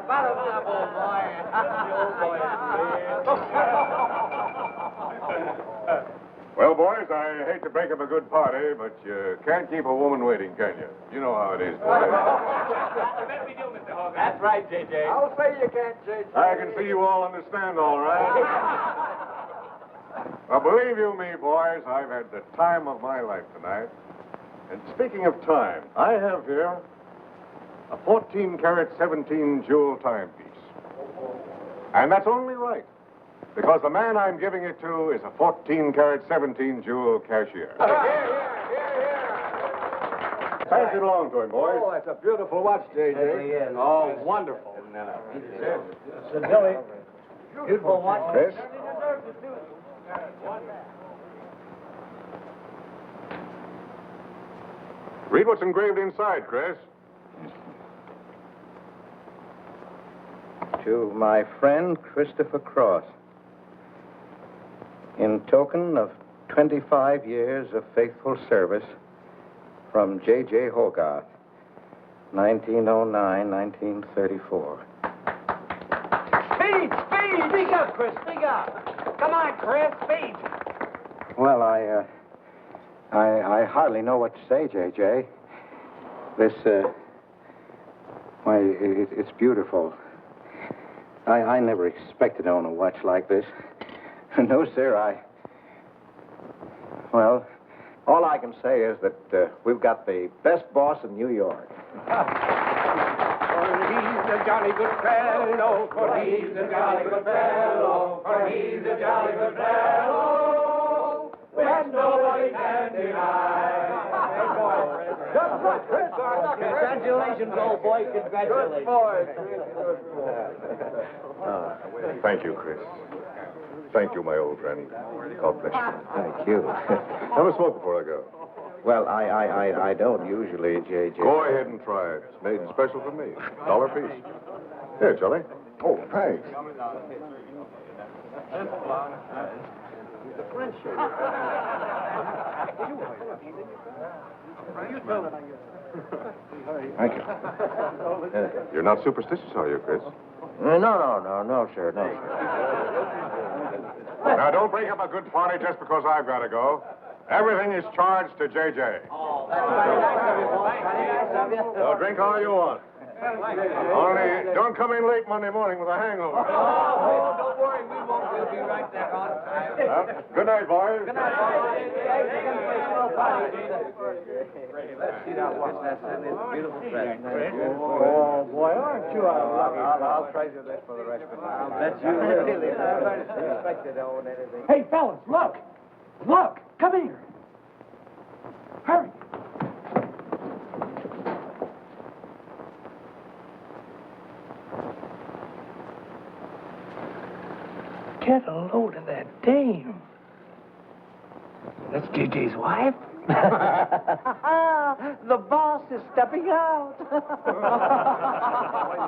Bottoms up, old boy. Well, boys, I hate to break up a good party, but you can't keep a woman waiting, can you? You know how it is, boys. Bet we do, Mr. Hogan. That's right, J.J. I'll say you can't, J.J. I can see you all understand, all right. Well, believe you me, boys, I've had the time of my life tonight. And speaking of time, I have here a 14-carat, 17-jewel timepiece. And that's only right, because the man I'm giving it to is a 14-carat, 17-jewel cashier. Pass it along to him, boys. Oh, that's a beautiful watch, J.J. Oh, wonderful. Sir Billy. Beautiful watch. Chris? Read what's engraved inside, Chris. To my friend Christopher Cross, in token of 25 years of faithful service, from J.J. Hogarth, 1909-1934. Speed! Speak up, Chris. Speak up. Come on, Chris. Speed. Well, I hardly know what to say, J.J. This, it's beautiful. I never expected to own a watch like this. No, sir, well, all I can say is that we've got the best boss in New York. For he's a jolly good fellow, for he's a jolly good fellow, for he's a jolly good fellow, which nobody can deny. Congratulations, old boy, congratulations. Good boy. Thank you, Chris. Thank you, my old friend. God bless you. Thank you. Have a smoke before I go. Well, I don't usually, J.J. Go ahead and try it. It's made special for me. $1 piece. Here, Charlie. Oh, thanks. Thank you. You're not superstitious, are you, Chris? No, sir, no, sir. Now, don't break up a good party just because I've got to go. Everything is charged to J.J. Oh, that's very nice of you, boy. Very nice of you. So drink all you want. Only don't come in late Monday morning with a hangover. Oh, don't worry, we won't. We'll be right there on time. Good night, boys. Good night, boys. Let's see now what's that. Beautiful dress. Oh, boy, aren't you lucky? I'll treasure this for the rest of my life. Bet you will. Hey, fellas, look. Look, come here. Hurry. Get a load of that dame. That's JJ's wife? The boss is stepping out.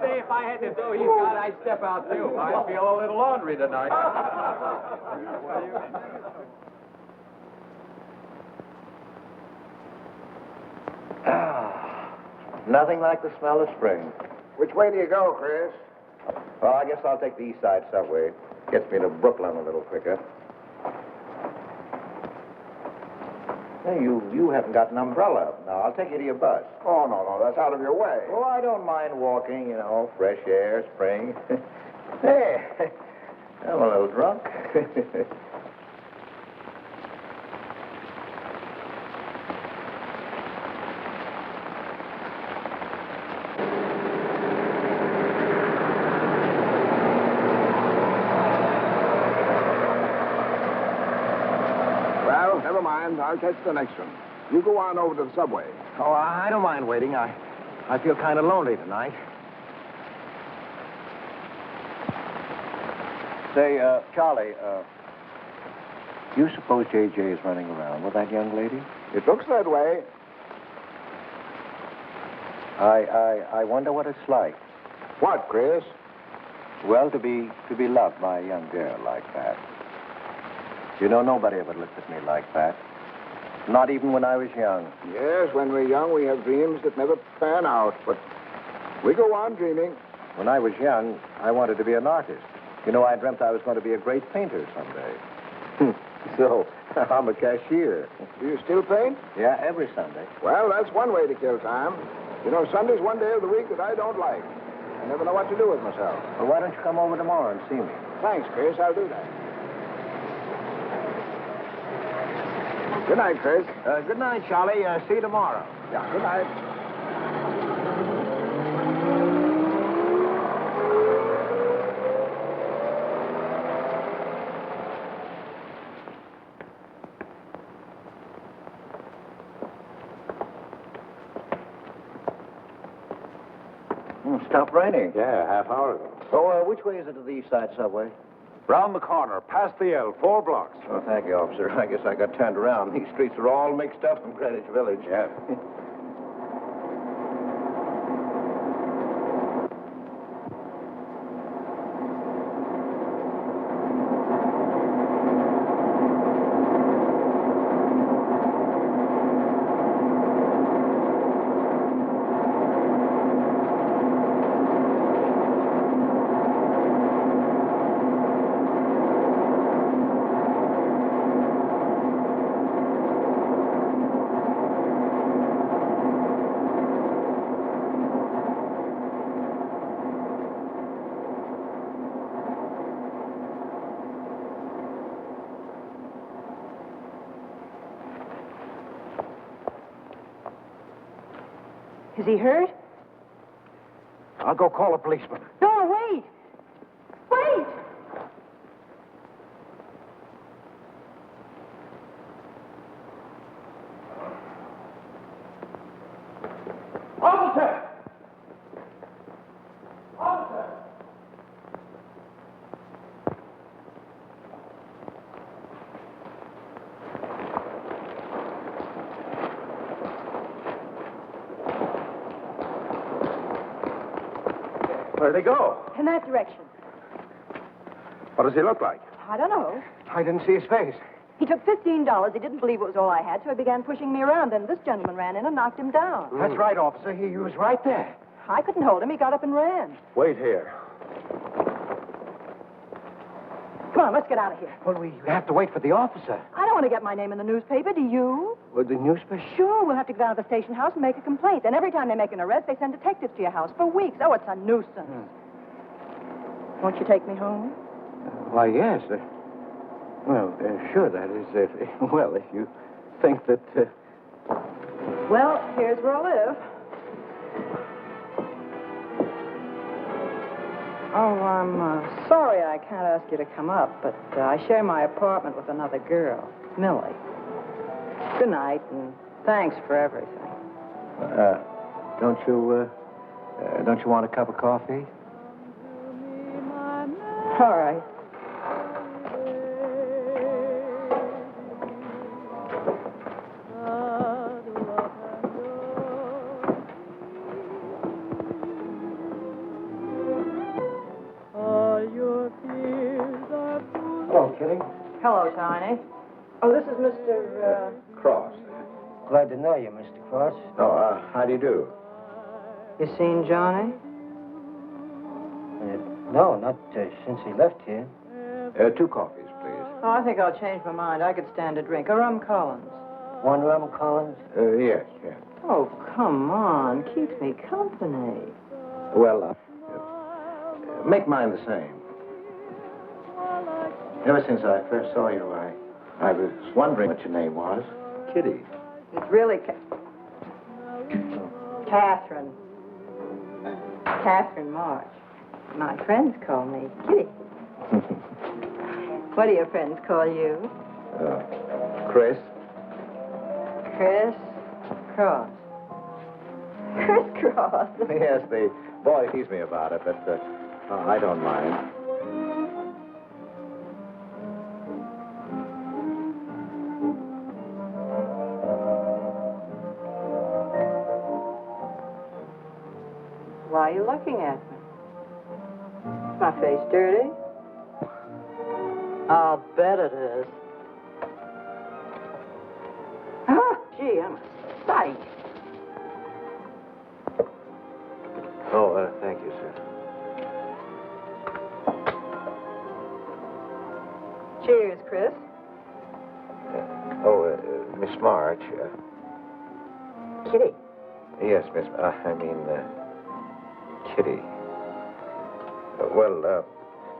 Say, if I had the dough he's got, I'd step out too. I feel a little laundry tonight. Nothing like the smell of spring. Which way do you go, Chris? Well, I guess I'll take the East Side subway. Gets me to Brooklyn a little quicker. Hey, you haven't got an umbrella. Now, I'll take you to your bus. Oh, no, that's out of your way. Oh, I don't mind walking, fresh air, spring. Hey, I'm a little drunk. Well, never mind. I'll catch the next one. You go on over to the subway. Oh, I don't mind waiting. I feel kind of lonely tonight. Say, Charlie, you suppose J.J. is running around with that young lady? It looks that way. I wonder what it's like. What, Chris? Well, to be loved by a young girl like that. You know, nobody ever looked at me like that. Not even when I was young. Yes, when we're young, we have dreams that never pan out. But we go on dreaming. When I was young, I wanted to be an artist. You know, I dreamt I was going to be a great painter someday. So, I'm a cashier. Do you still paint? Yeah, every Sunday. Well, that's one way to kill time. You know, Sunday's one day of the week that I don't like. I never know what to do with myself. Well, why don't you come over tomorrow and see me? Thanks, Chris. I'll do that. Good night, Chris. Good night, Charlie. See you tomorrow. Yeah, good night. Stopped raining. Yeah, half hour ago. So, which way is it to the East Side Subway? Round the corner, past the L, 4 blocks. Oh, thank you, officer. I guess I got turned around. These streets are all mixed up in Greenwich Village. Yeah. Is he hurt? I'll go call a policeman. No, wait. Wait! Officer! Officer! Where'd they go? In that direction. What does he look like? I don't know. I didn't see his face. He took $15. He didn't believe it was all I had, so he began pushing me around. Then this gentleman ran in and knocked him down. That's right, officer. He was right there. I couldn't hold him. He got up and ran. Wait here. Come on, let's get out of here. Well, we have to wait for the officer. I don't want to get my name in the newspaper, do you? With the newspaper? Sure, we'll have to go down to the station house and make a complaint. And every time they make an arrest, they send detectives to your house for weeks. Oh, it's a nuisance. Won't you take me home? Why, yes. Sure, that is, if you think that... Well, here's where I live. Oh, I'm sorry I can't ask you to come up, but I share my apartment with another girl, Millie. Good night, and thanks for everything. Don't you want a cup of coffee? All right. Hello, Kitty. Hello, Tiny. Oh, this is Mr. Cross. Glad to know you, Mr. Cross. Oh, how do you do? You seen Johnny? No, not since he left here. 2 coffees, please. Oh, I think I'll change my mind. I could stand a drink. A rum Collins. One rum, Collins? Yes. Oh, come on. Keeps me company. Well, make mine the same. Ever since I first saw you, I was wondering what your name was. Kitty. It's really Catherine. Catherine March. My friends call me Kitty. What do your friends call you? Chris. Chris Cross. Chris Cross. Yes, the boy teased me about it, but I don't mind. Why are you looking at me? Is my face dirty? I'll bet it is. Ah, gee, I'm a sight. Oh, thank you, sir. Cheers, Chris. Miss March. Kitty. Yes, Miss. Kitty.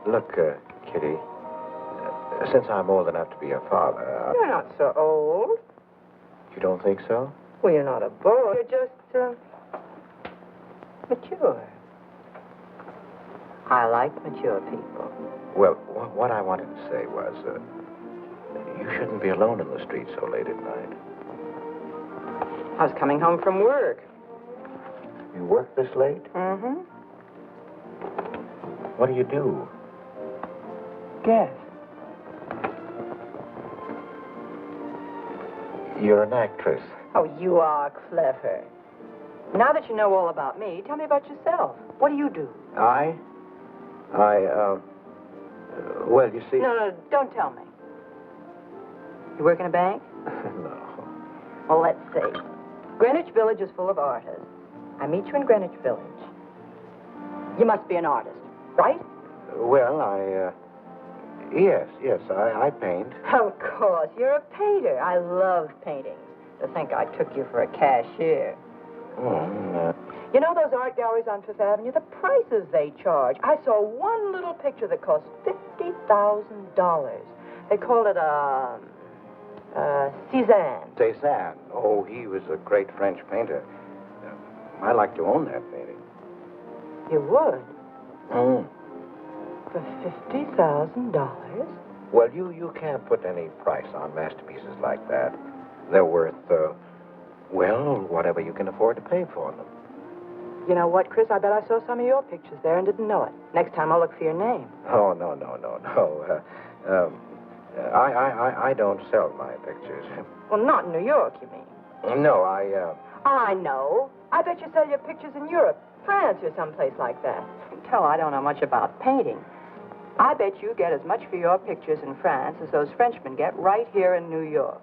Look, Kitty. Since I'm old enough to be your father. You're not so old. You don't think so? Well, you're not a boy. You're just, mature. I like mature people. Well, what I wanted to say was, you shouldn't be alone in the street so late at night. I was coming home from work. You work this late? Mm-hmm. What do you do? Guess. You're an actress. Oh, you are clever. Now that you know all about me, tell me about yourself. What do you do? Well, you see... No, don't tell me. You work in a bank? No. Well, let's see. Greenwich Village is full of artists. I meet you in Greenwich Village. You must be an artist, right? Well, Yes, I paint. Of course. You're a painter. I love paintings. To think I took you for a cashier. You know those art galleries on Fifth Avenue? The prices they charge. I saw one little picture that cost $50,000. They called it Cézanne. Cézanne. Oh, he was a great French painter. I'd like to own that painting. You would? Mm. For $50,000? Well, you can't put any price on masterpieces like that. They're worth, whatever you can afford to pay for them. You know what, Chris? I bet I saw some of your pictures there and didn't know it. Next time I'll look for your name. Oh, no. I don't sell my pictures. Well, not in New York, you mean? No, I know. I bet you sell your pictures in Europe, France, or someplace like that. You can tell I don't know much about painting. I bet you get as much for your pictures in France as those Frenchmen get right here in New York.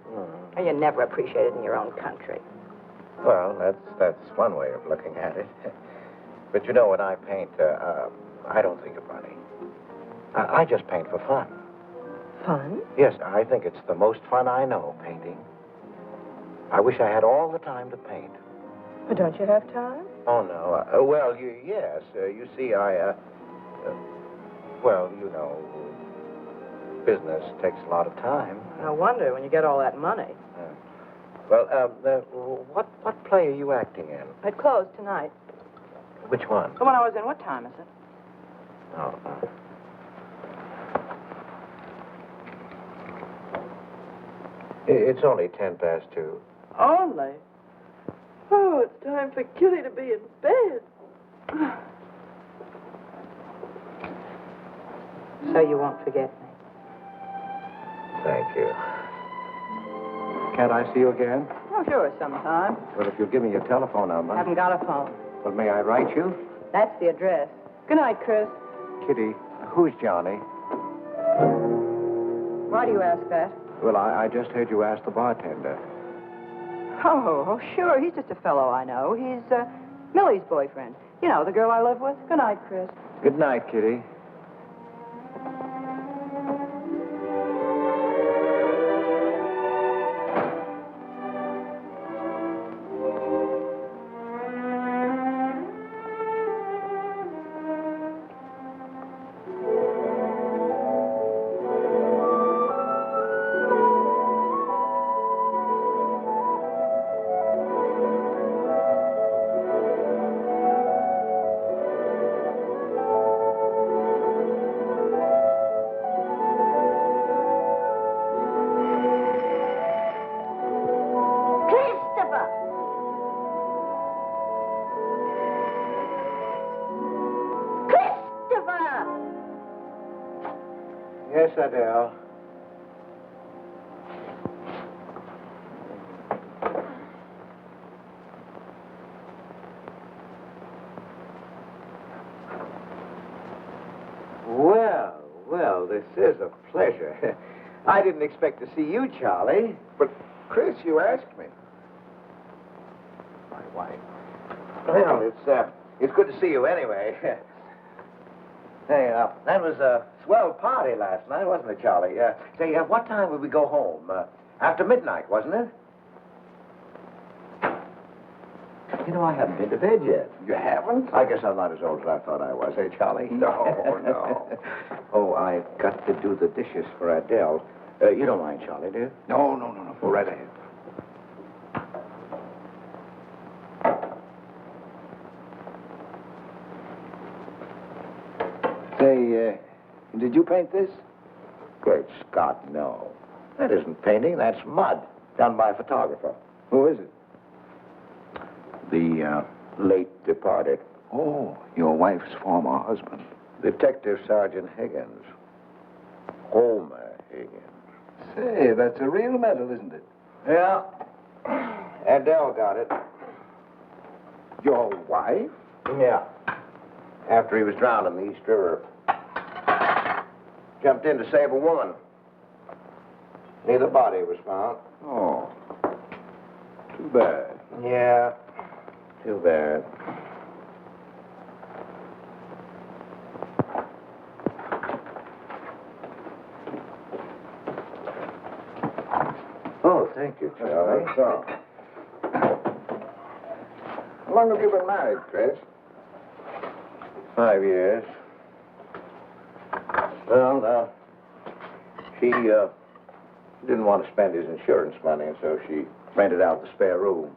And you're never appreciated in your own country. Well, that's one way of looking at it. But you know, when I paint, I don't think of money. I just paint for fun. Fun? Yes, I think it's the most fun I know, painting. I wish I had all the time to paint. But don't you have time? Oh, no. Yes. You see, you know, business takes a lot of time. No wonder when you get all that money. What play are you acting in? It closed tonight. Which one? The one I was in. What time is it? Oh. It's only 2:10. Only? Oh, it's time for Kitty to be in bed. So you won't forget me. Thank you. Can't I see you again? Oh, sure, sometime. Well, if you'll give me your telephone number. Haven't got a phone. Well, may I write you? That's the address. Good night, Chris. Kitty, who's Johnny? Why do you ask that? Well, I just heard you ask the bartender. Oh, sure. He's just a fellow I know. He's Millie's boyfriend. You know, the girl I live with. Good night, Chris. Good night, Kitty. Yes, Adele. Well, this is a pleasure. I didn't expect to see you, Charlie. But, Chris, you asked me. My wife. Well, it's good to see you anyway. Hey, that was swell party last night, wasn't it, Charlie? Say, what time would we go home? After midnight, wasn't it? You know, I haven't been to bed yet. You haven't? I guess I'm not as old as I thought I was, eh, Charlie? No, no. Oh, I've got to do the dishes for Adele. You don't mind, Charlie, do you? No. Go right ahead. Say, did you paint this? Great Scott, no. That isn't painting, that's mud. Done by a photographer. Who is it? The late departed Oh, your wife's former husband. Detective Sergeant Higgins. Homer Higgins. Say, that's a real medal, isn't it? Yeah. Adele got it. Your wife? Yeah. After he was drowned in the East River. Jumped in to save a woman. Neither body was found. Oh. Too bad. Yeah. Too bad. Oh, thank you, Charlie. That's all. How long have you been married, Chris? 5 years. Well, she didn't want to spend his insurance money, and so she rented out the spare room.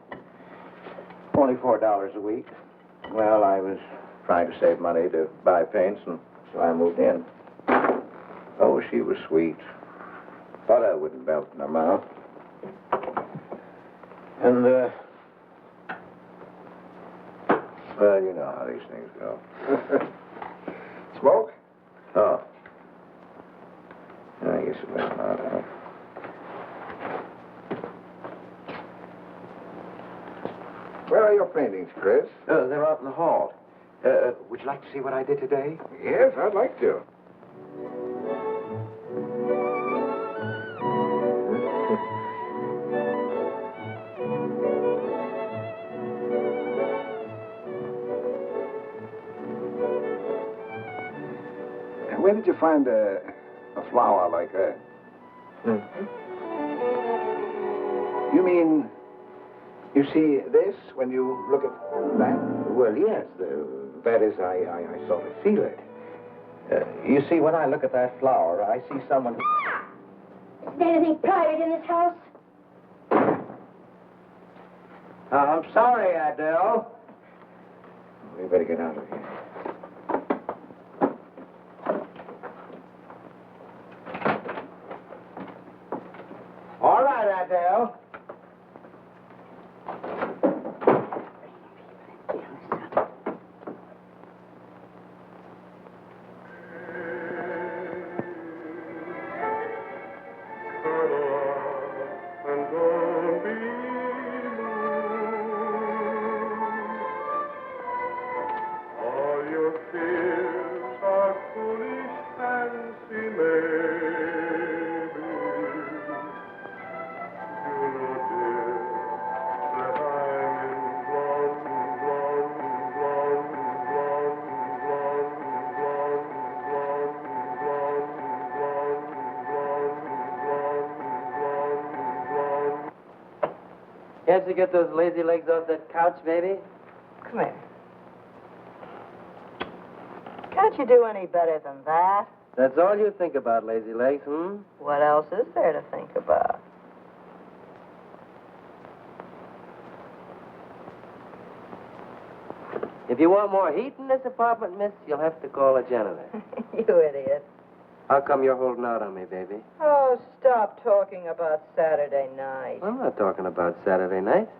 Only $4 a week. Well, I was trying to save money to buy paints, and so I moved in. Oh, she was sweet. Thought I wouldn't melt in her mouth. And, well, you know how these things go. Smoke? Oh. I guess it was not, huh? Where are your paintings, Chris? They're out in the hall. Would you like to see what I did today? Yes, I'd like to. Where did you find a flower like that? You mean you see this when you look at that? Well, yes. That is, I sort of feel it. You see, when I look at that flower, I see someone... Is there anything private in this house? I'm sorry, Adele. We better get out of here. All right, Adele. Can't you get those lazy legs off that couch, baby? Come here. Can't you do any better than that? That's all you think about, lazy legs, What else is there to think about? If you want more heat in this apartment, miss, you'll have to call a janitor. You idiot. How come you're holding out on me, baby? Oh, stop talking about Saturday night. I'm not talking about Saturday night.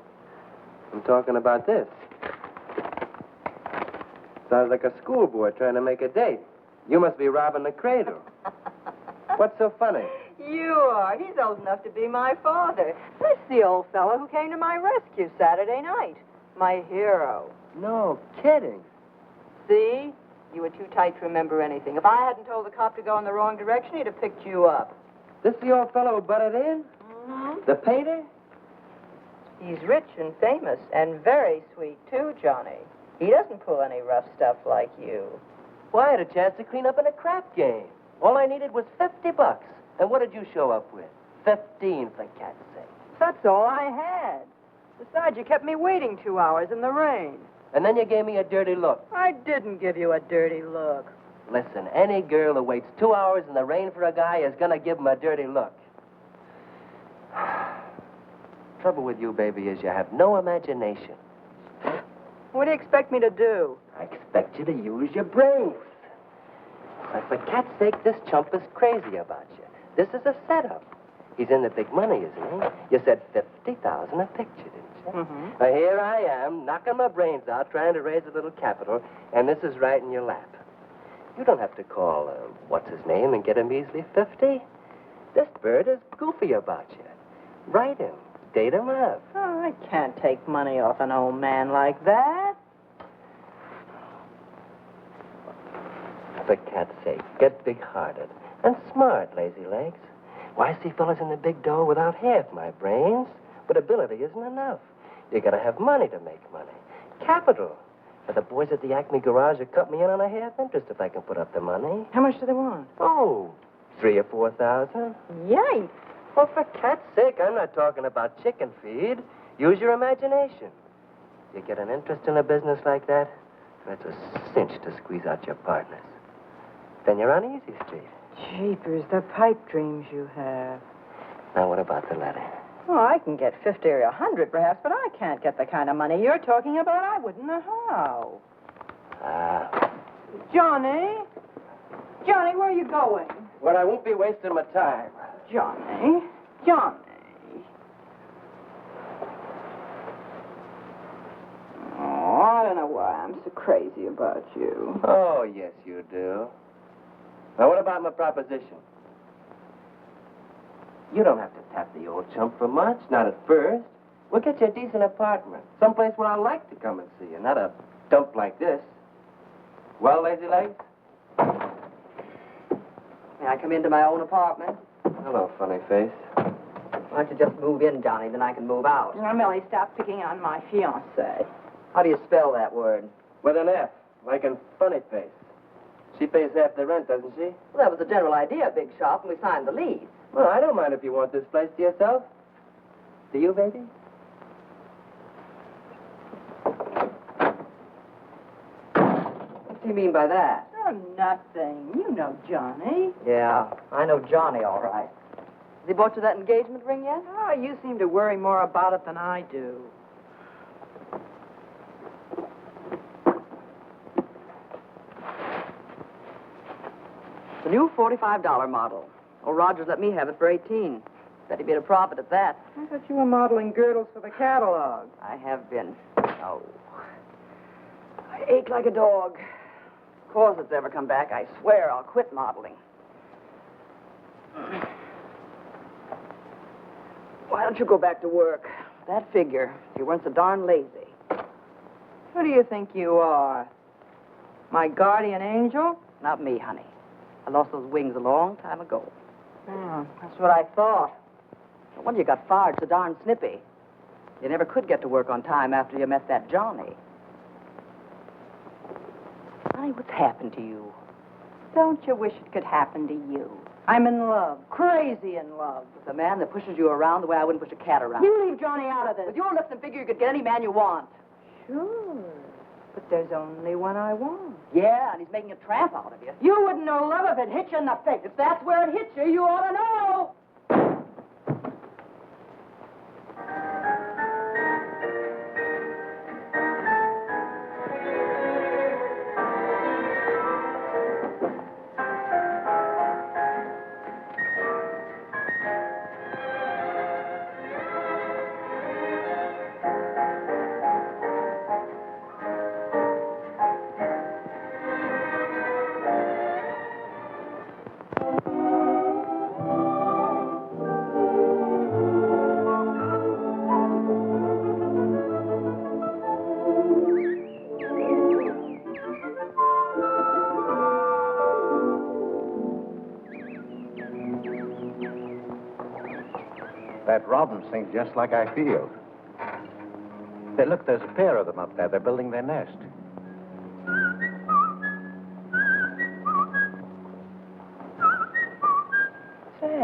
I'm talking about this. Sounds like a schoolboy trying to make a date. You must be robbing the cradle. What's so funny? You are. He's old enough to be my father. That's the old fellow who came to my rescue Saturday night. My hero. No kidding. See? You were too tight to remember anything. If I hadn't told the cop to go in the wrong direction, he'd have picked you up. This the old fellow who butted in? Mm-hmm. The painter? He's rich and famous and very sweet, too, Johnny. He doesn't pull any rough stuff like you. Well, I had a chance to clean up in a crap game. All I needed was $50. And what did you show up with? 15, for cat's sake. That's all I had. Besides, you kept me waiting 2 hours in the rain. And then you gave me a dirty look. I didn't give you a dirty look. Listen, any girl who waits 2 hours in the rain for a guy is gonna give him a dirty look. Trouble with you, baby, is you have no imagination. What do you expect me to do? I expect you to use your brains. But for cat's sake, this chump is crazy about you. This is a setup. He's in the big money, isn't he? You said 50,000 a picture, didn't you? Mm-hmm. Well, here I am, knocking my brains out, trying to raise a little capital, and this is right in your lap. You don't have to call, what's his name, and get a measly 50. This bird is goofy about you. Write him. Date him up. Oh, I can't take money off an old man like that. For cat's sake, get big-hearted and smart, lazy legs. Why, I see fellas in the big dough without half my brains, but ability isn't enough. You gotta have money to make money. Capital. For the boys at the Acme garage will cut me in on a half interest if I can put up the money. How much do they want? Oh, 3,000 or 4,000. Yikes. Well, for cat's sake, I'm not talking about chicken feed. Use your imagination. You get an interest in a business like that, that's a cinch to squeeze out your partners. Then you're on easy street. Jeepers, the pipe dreams you have. Now, what about the letter? Oh, I can get 50 or 100 perhaps, but I can't get the kind of money you're talking about. I wouldn't know how. Johnny? Johnny, where are you going? Well, I won't be wasting my time. Johnny? Johnny? Oh, I don't know why I'm so crazy about you. Oh, yes, you do. Now, what about my proposition? You don't have to tap the old chump for much, not at first. We'll get you a decent apartment, someplace where I like to come and see you, not a dump like this. Well, lazy legs? May I come into my own apartment? Hello, funny face. Why don't you just move in, Johnny, then I can move out. Now, Millie, stop picking on my fiancée. How do you spell that word? With an F, like in funny face. She pays half the rent, doesn't she? Well, that was the general idea, Big Shop, when we signed the lease. Well, I don't mind if you want this place to yourself. Do you, baby? What do you mean by that? Oh, nothing. You know Johnny. Yeah, I know Johnny, all right. Has he bought you that engagement ring yet? Oh, you seem to worry more about it than I do. The new $45 model. Oh, Rogers let me have it for $18. Said he made a profit at that. I thought you were modeling girdles for the catalog. I have been. Oh. I ache like a dog. Of course it's ever come back, I swear I'll quit modeling. Why don't you go back to work? That figure, you weren't so darn lazy. Who do you think you are? My guardian angel? Not me, honey. I lost those wings a long time ago. That's what I thought. No wonder you got fired so darn snippy. You never could get to work on time after you met that Johnny. Honey, what's happened to you? Don't you wish it could happen to you? I'm in love, crazy in love, with a man that pushes you around the way I wouldn't push a cat around. You leave Johnny out of this. With your lips and figure, you could get any man you want. Sure, but there's only one I want. Yeah, and he's making a tramp out of you. You wouldn't know love if it hit you in the face. If that's where it hits you, you ought to know. That robin sings just like I feel. Hey, look, there's a pair of them up there. They're building their nest.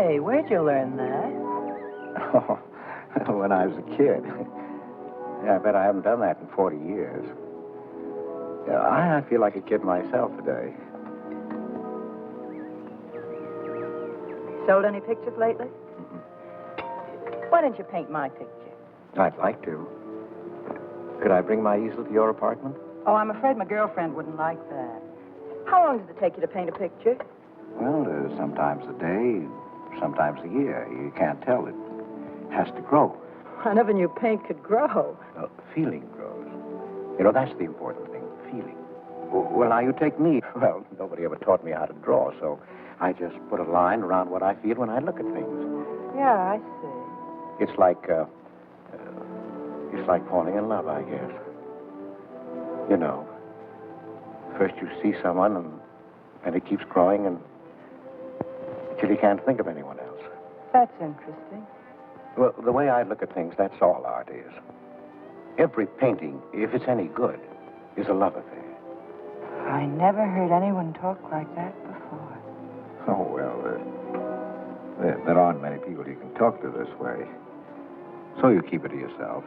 Say, where'd you learn that? Oh, when I was a kid. Yeah, I bet I haven't done that in 40 years. Yeah, I feel like a kid myself today. Sold any pictures lately? Why don't you paint my picture? I'd like to. Could I bring my easel to your apartment? Oh, I'm afraid my girlfriend wouldn't like that. How long does it take you to paint a picture? Well, sometimes a day, sometimes a year. You can't tell. It has to grow. I never knew paint could grow. Feeling grows. You know, that's the important thing, feeling. Well, now, you take me. Well, nobody ever taught me how to draw, so I just put a line around what I feel when I look at things. Yeah, I see. It's like falling in love, I guess. You know, first you see someone, and it keeps growing until you can't think of anyone else. That's interesting. Well, the way I look at things, that's all art is. Every painting, if it's any good, is a love affair. I never heard anyone talk like that before. Oh, well, there aren't many people you can talk to this way. So you keep it to yourself.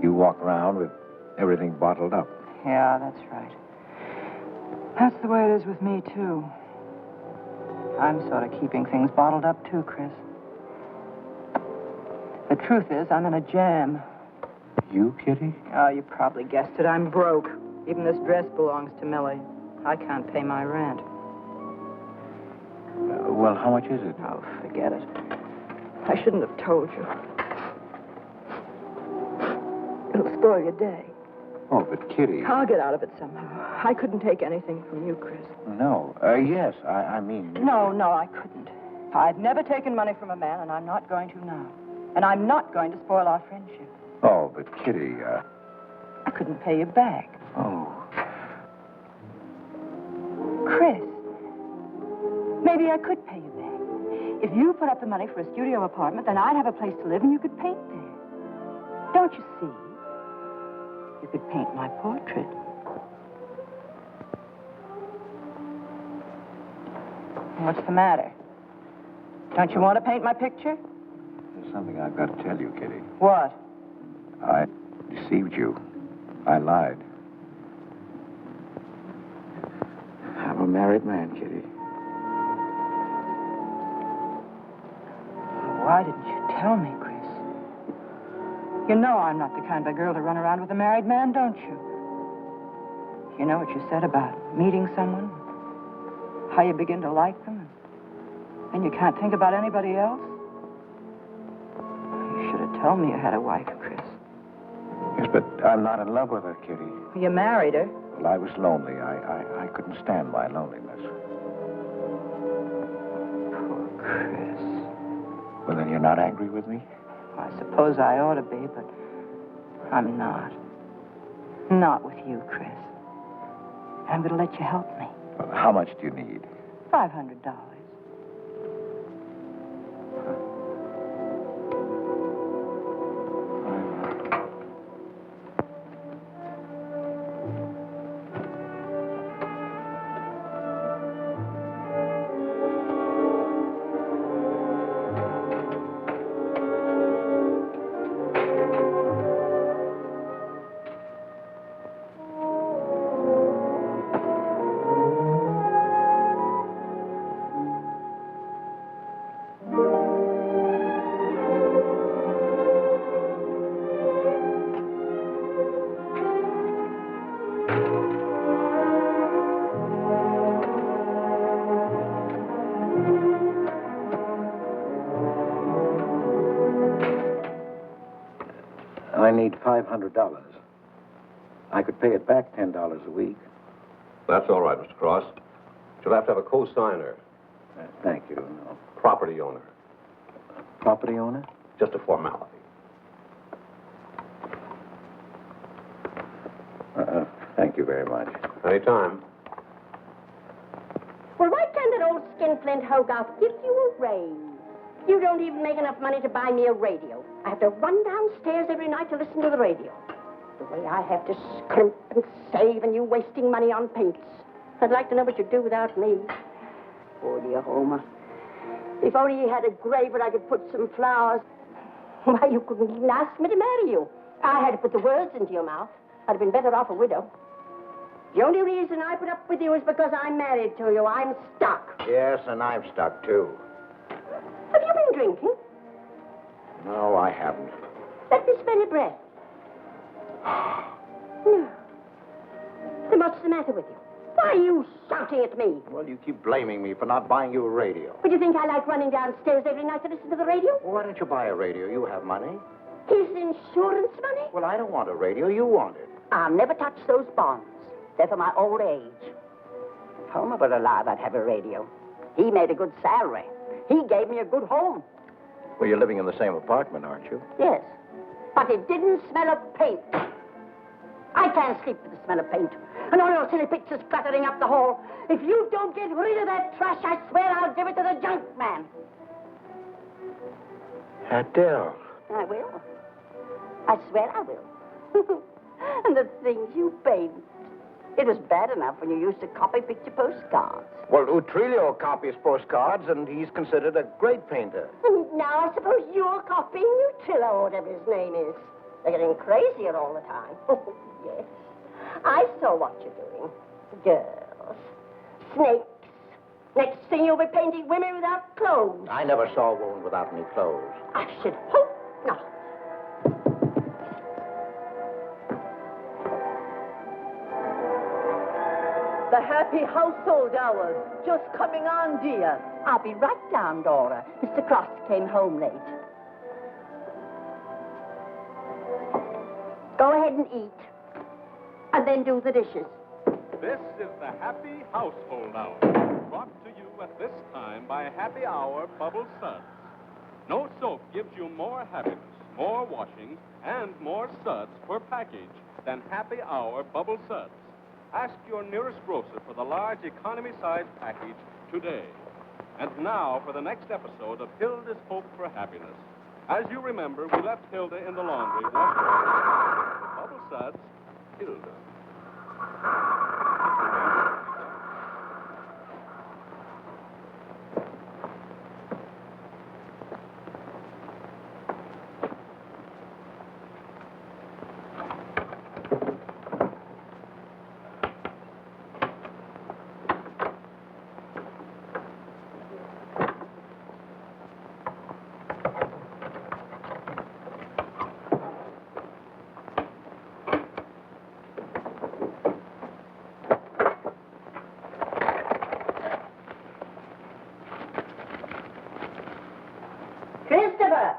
You walk around with everything bottled up. Yeah, that's right. That's the way it is with me, too. I'm sort of keeping things bottled up, too, Chris. The truth is, I'm in a jam. You, Kitty? Oh, you probably guessed it. I'm broke. Even this dress belongs to Millie. I can't pay my rent. Well, how much is it? Oh, forget it. I shouldn't have told you. It'll spoil your day. Oh, but Kitty... I'll get out of it somehow. I couldn't take anything from you, Chris. No. Yes, I mean... No, I couldn't. I've never taken money from a man, and I'm not going to now. And I'm not going to spoil our friendship. Oh, but Kitty, I couldn't pay you back. Oh. Chris, maybe I could pay you back. If you put up the money for a studio apartment, then I'd have a place to live and you could paint there. Don't you see? You could paint my portrait. What's the matter? Don't you want to paint my picture? There's something I've got to tell you, Kitty. What? I deceived you. I lied. I'm a married man, Kitty. Why didn't you tell me, Chris? You know I'm not the kind of girl to run around with a married man, don't you? You know what you said about meeting someone? How you begin to like them, and you can't think about anybody else? You should have told me you had a wife, Chris. Yes, but I'm not in love with her, Kitty. You married her. Well, I was lonely. I couldn't stand my loneliness. Poor Chris. Well, then you're not angry with me? I suppose I ought to be, but I'm not. Not with you, Chris. I'm going to let you help me. Well, how much do you need? $500. I need $500. I could pay it back $10 a week. That's all right, Mr. Cross. You'll have to have a co-signer. Thank you. No. Property owner. Property owner? Just a formality. Thank you very much. Anytime. Well, why can't that old skinflint Hogarth give you a raise? You don't even make enough money to buy me a radio. I have to run downstairs every night to listen to the radio. The way I have to scrimp and save and you wasting money on paints. I'd like to know what you'd do without me. Poor dear Homer. If only he had a grave where I could put some flowers. Why, you couldn't even ask me to marry you. I had to put the words into your mouth. I'd have been better off a widow. The only reason I put up with you is because I'm married to you. I'm stuck. Yes, and I'm stuck, too. Have you been drinking? No, I haven't. Let me smell your breath. No. Then what's the matter with you? Why are you shouting at me? Well, you keep blaming me for not buying you a radio. But you think I like running downstairs every night to listen to the radio? Well, why don't you buy a radio? You have money. His insurance money? Well, I don't want a radio. You want it. I'll never touch those bonds. They're for my old age. If Homer were alive, I'd have a radio. He made a good salary. He gave me a good home. Well, you're living in the same apartment, aren't you? Yes. But it didn't smell of paint. I can't sleep with the smell of paint. And all your silly pictures cluttering up the hall. If you don't get rid of that trash, I swear I'll give it to the junk man. Adele. I will. I swear I will. And the things you paint. It was bad enough when you used to copy picture postcards. Well, Utrillo copies postcards, and he's considered a great painter. Now I suppose you're copying Utrillo, or whatever his name is. They're getting crazier all the time. Oh, yes. I saw what you're doing. Girls. Snakes. Next thing you'll be painting women without clothes. I never saw a woman without any clothes. I should hope not. The happy household hours. Just coming on, dear. I'll be right down, Dora. Mr. Cross came home late. Go ahead and eat. And then do the dishes. This is the Happy Household Hour, brought to you at this time by Happy Hour Bubble Suds. No soap gives you more happiness, more washing, and more suds per package than Happy Hour Bubble Suds. Ask your nearest grocer for the large economy-sized package today. And now for the next episode of Hilda's Hope for Happiness. As you remember, we left Hilda in the laundry washing the Bubble Suds, Hilda. Christopher!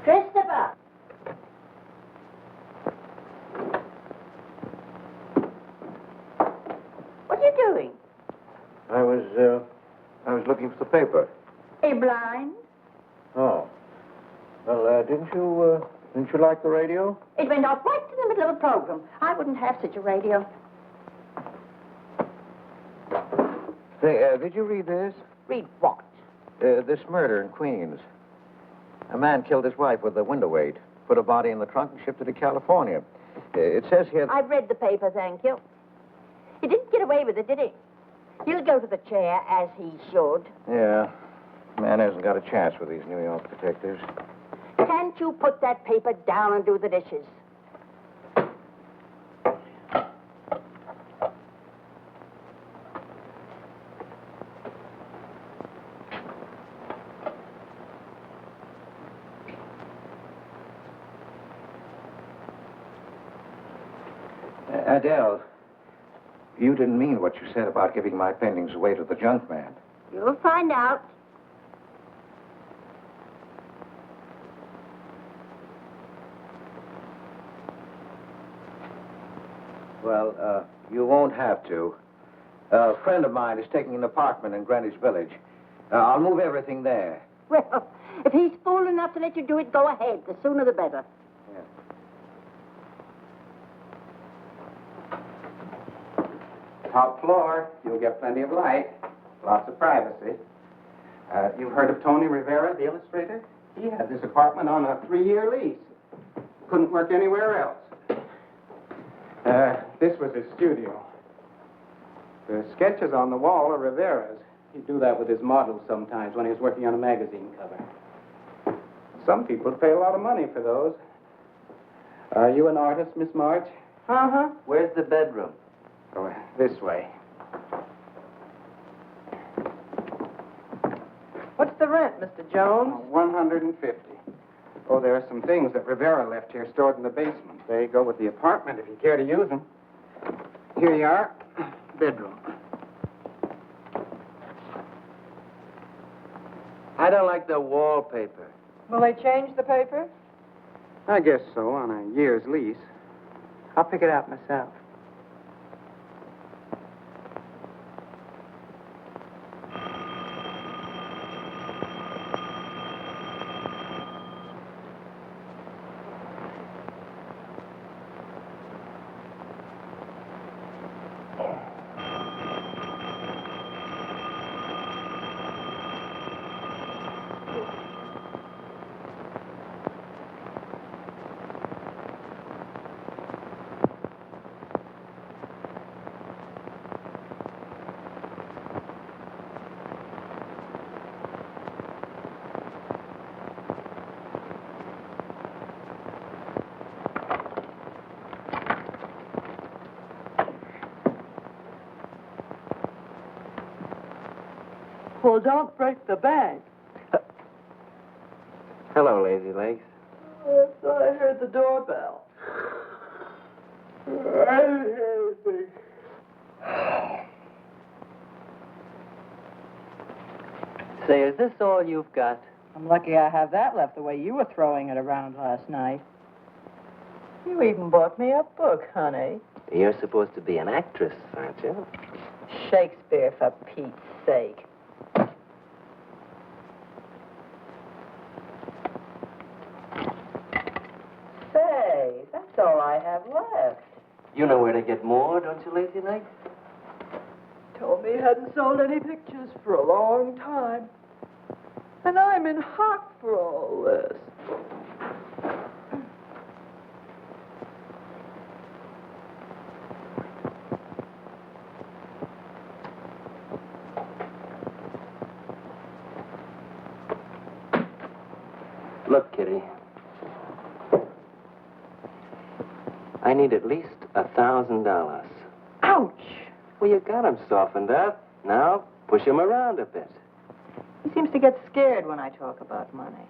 Christopher! What are you doing? I was looking for the paper. Are you blind? Oh. Well, didn't you like the radio? It went off right in the middle of a program. I wouldn't have such a radio. Say, did you read this? Read what? This murder in Queens. A man killed his wife with a window weight, put her body in the trunk and shipped her to California. It says here... I've read the paper, thank you. He didn't get away with it, did he? He'll go to the chair, as he should. Yeah. Man hasn't got a chance with these New York detectives. Can't you put that paper down and do the dishes? Adele, you didn't mean what you said about giving my paintings away to the junk man. You'll find out. Well, you won't have to. A friend of mine is taking an apartment in Greenwich Village. I'll move everything there. Well, if he's fool enough to let you do it, go ahead. The sooner the better. Top floor, you'll get plenty of light. Lots of privacy. You've heard of Tony Rivera, the illustrator? He had this apartment on a 3-year lease. Couldn't work anywhere else. This was his studio. The sketches on the wall are Rivera's. He'd do that with his models sometimes when he was working on a magazine cover. Some people pay a lot of money for those. Are you an artist, Miss March? Uh-huh. Where's the bedroom? Oh, this way. What's the rent, Mr. Jones? $150. Oh, there are some things that Rivera left here stored in the basement. They go with the apartment if you care to use them. Here you are. Bedroom. I don't like the wallpaper. Will they change the paper? I guess so, on a year's lease. I'll pick it out myself. Well, don't break the bank. Hello, Lazy Legs. I thought I heard the doorbell. I didn't hear anything. Say, is this all you've got? I'm lucky I have that left the way you were throwing it around last night. You even bought me a book, honey. You're supposed to be an actress, aren't you? Shakespeare, for Pete's sake. Say, that's all I have left. You know where to get more, don't you, Lazy Legs? Told me he hadn't sold any pictures for a long time. And I'm in hock for all this. Look, Kitty. I need at least $1,000. Ouch! Well, you got him softened up. Now, push him around a bit. He seems to get scared when I talk about money.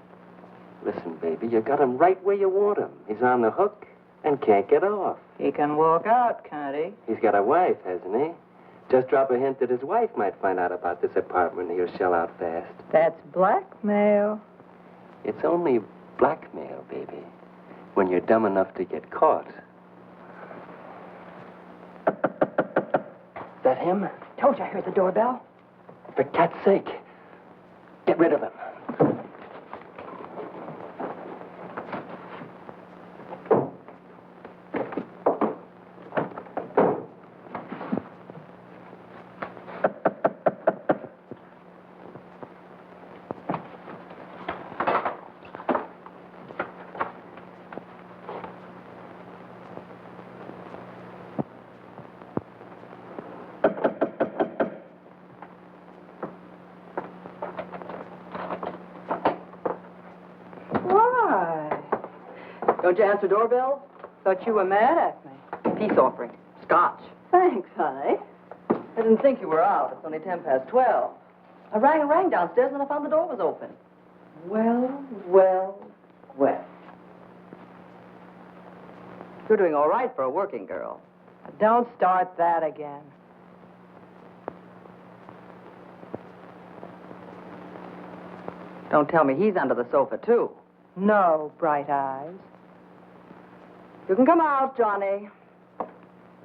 Listen, baby, you got him right where you want him. He's on the hook and can't get off. He can walk out, can't he? He's got a wife, hasn't he? Just drop a hint that his wife might find out about this apartment and he'll shell out fast. That's blackmail. It's only blackmail, baby, when you're dumb enough to get caught. Is that him? Told you I heard the doorbell. For cat's sake, get rid of him. Don't you answer doorbells? Thought you were mad at me. Peace offering. Scotch. Thanks, honey. I didn't think you were out. It's only 12:10. I rang downstairs and I found the door was open. Well. You're doing all right for a working girl. Don't start that again. Don't tell me he's under the sofa, too. No, Bright Eyes. You can come out, Johnny.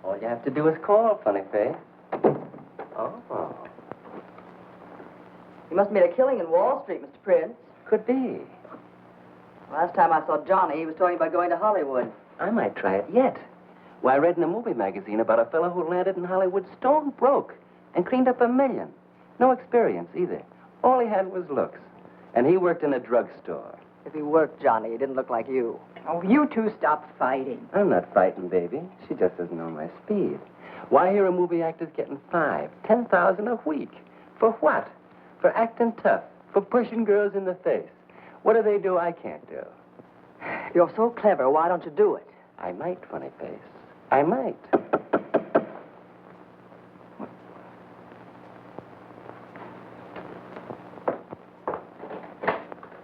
All you have to do is call, funny face. Oh. You must have made a killing in Wall Street, Mr. Prince. Could be. Last time I saw Johnny, he was talking about going to Hollywood. I might try it yet. Well, I read in a movie magazine about a fellow who landed in Hollywood stone broke and cleaned up $1 million. No experience, either. All he had was looks. And he worked in a drugstore. If he worked Johnny, he didn't look like you. Oh, you two stop fighting. I'm not frightened, baby. She just doesn't know my speed. Why hear a movie actor's getting 5, 10,000 a week? For what? For acting tough, for pushing girls in the face. What do they do I can't do? You're so clever. Why don't you do it? I might, funny face. I might.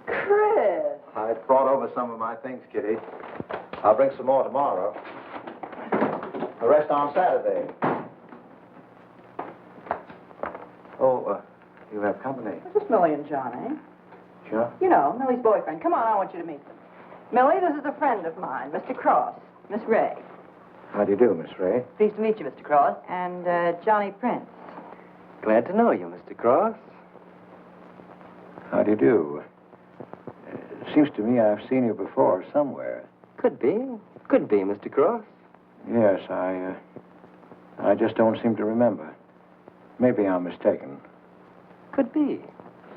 Chris! I brought over some of my things, Kitty. I'll bring some more tomorrow. The rest on Saturday. Oh, you have company. It's just Millie and Johnny. Sure. You know, Millie's boyfriend. Come on, I want you to meet them. Millie, this is a friend of mine, Mr. Cross. Miss Ray. How do you do, Miss Ray? Pleased to meet you, Mr. Cross. And Johnny Prince. Glad to know you, Mr. Cross. How do you do? Seems to me I've seen you before somewhere. Could be. Could be, Mr. Cross. Yes, I just don't seem to remember. Maybe I'm mistaken. Could be.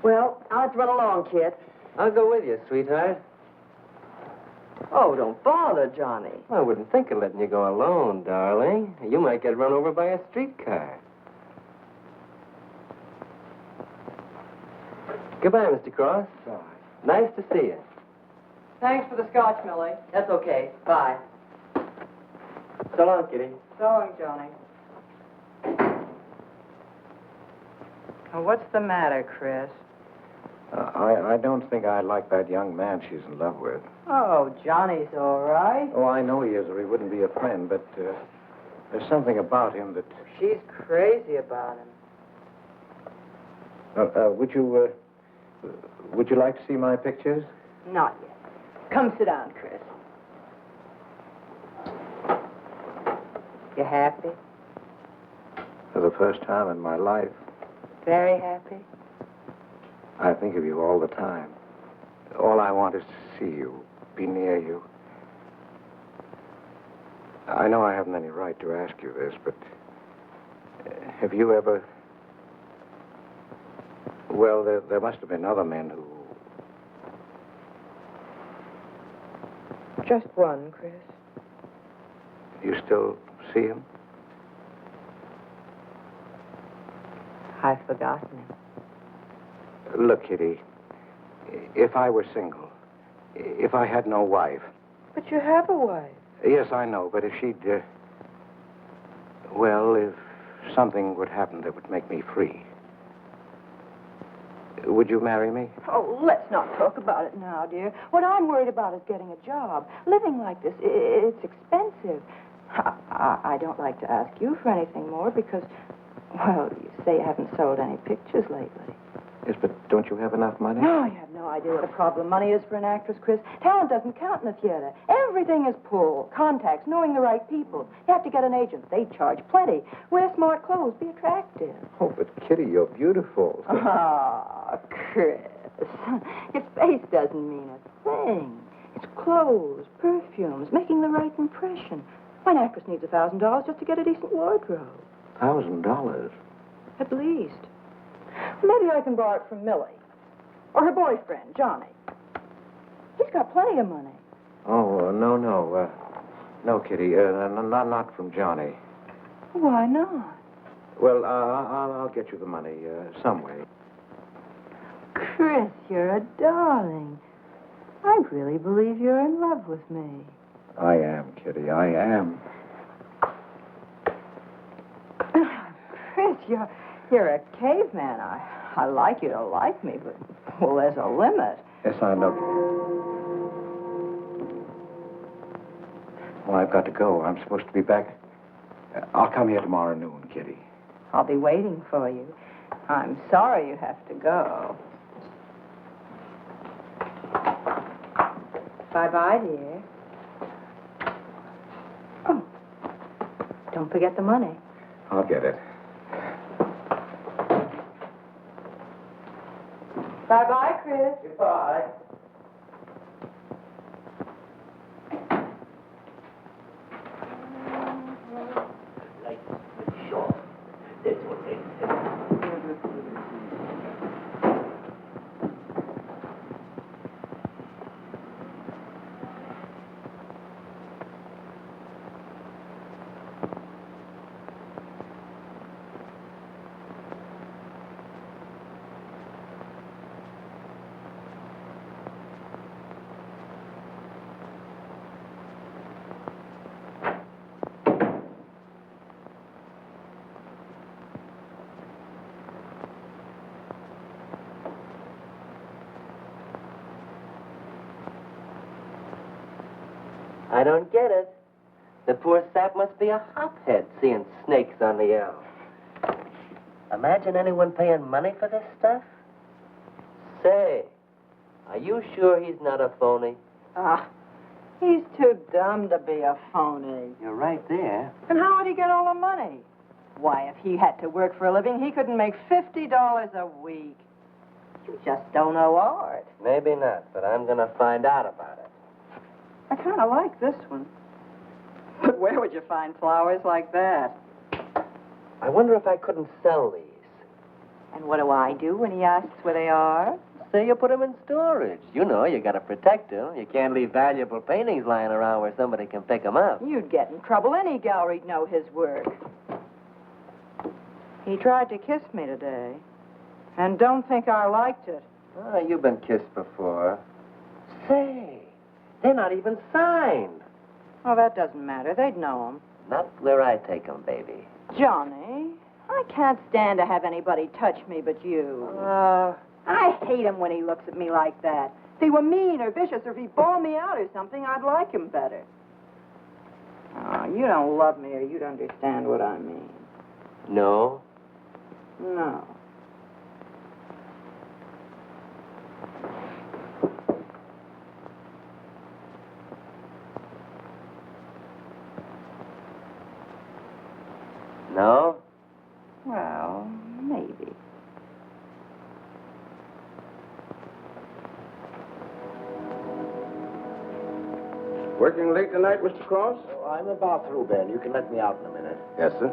Well, I'll have to run along, kid. I'll go with you, sweetheart. Oh, don't bother, Johnny. I wouldn't think of letting you go alone, darling. You might get run over by a streetcar. Goodbye, Mr. Cross. Bye. Nice to see you. Thanks for the scotch, Millie. That's okay. Bye. So long, Kitty. So long, Johnny. Oh, what's the matter, Chris? I don't think I like that young man she's in love with. Oh, Johnny's all right. Oh, I know he is, or he wouldn't be a friend, but there's something about him that... She's crazy about him. Would you like to see my pictures? Not yet. Come sit down, Chris. You happy? For the first time in my life, Very happy? I think of you all the time. All I want is to see you, be near you. I know I haven't any right to ask you this, but have you ever... Well, there must have been other men who... Just one, Chris. You still see him? I've forgotten him. Look, Kitty, if I were single, if I had no wife... But you have a wife. Yes, I know, but if she'd... Well, if something would happen that would make me free... Would you marry me? Oh, let's not talk about it now, dear. What I'm worried about is getting a job. Living like this, it's expensive. I don't like to ask you for anything more because, well, you say you haven't sold any pictures lately. Yes, but don't you have enough money? No, you have no idea what a problem money is for an actress, Chris. Talent doesn't count in the theater. Everything is pull, contacts, knowing the right people. You have to get an agent. They charge plenty. Wear smart clothes. Be attractive. Oh, but Kitty, you're beautiful. Oh, Chris. Your face doesn't mean a thing. It's clothes, perfumes, making the right impression. Why, an actress needs $1,000 just to get a decent wardrobe. $1,000? At least. Maybe I can borrow it from Millie. Or her boyfriend, Johnny. He's got plenty of money. Oh, no. No, Kitty. Not from Johnny. Why not? Well, I'll get you the money some way. Chris, you're a darling. I really believe you're in love with me. I am, Kitty. I am. Chris, you're a caveman. I like you to like me, but, well, there's a limit. Yes, I know. Well, I've got to go. I'm supposed to be back. I'll come here tomorrow noon, Kitty. I'll be waiting for you. I'm sorry you have to go. Bye-bye, dear. Oh, don't forget the money. I'll get it. Bye-bye, Chris. Goodbye. I don't get it. The poor sap must be a hophead seeing snakes on the L. Imagine anyone paying money for this stuff. Say, are you sure he's not a phony? Ah, he's too dumb to be a phony. You're right there. And how would he get all the money? Why, if he had to work for a living, he couldn't make $50 a week. You just don't know art. Maybe not, but I'm going to find out about it. I kind of like this one. But where would you find flowers like that? I wonder if I couldn't sell these. And what do I do when he asks where they are? Say you put them in storage. You know, you got to protect them. You can't leave valuable paintings lying around where somebody can pick them up. You'd get in trouble. Any gallery'd know his work. He tried to kiss me today. And don't think I liked it. Oh, you've been kissed before. Say, they're not even signed. Oh, that doesn't matter. They'd know him. Not where I take them, baby. Johnny, I can't stand to have anybody touch me but you. I hate him when he looks at me like that. If he were mean or vicious, or if he bawled me out or something, I'd like him better. Oh, you don't love me, or you'd understand what I mean. No? No. No? Well, maybe. Working late tonight, Mr. Cross? Oh, I'm about through, Ben. You can let me out in a minute. Yes, sir.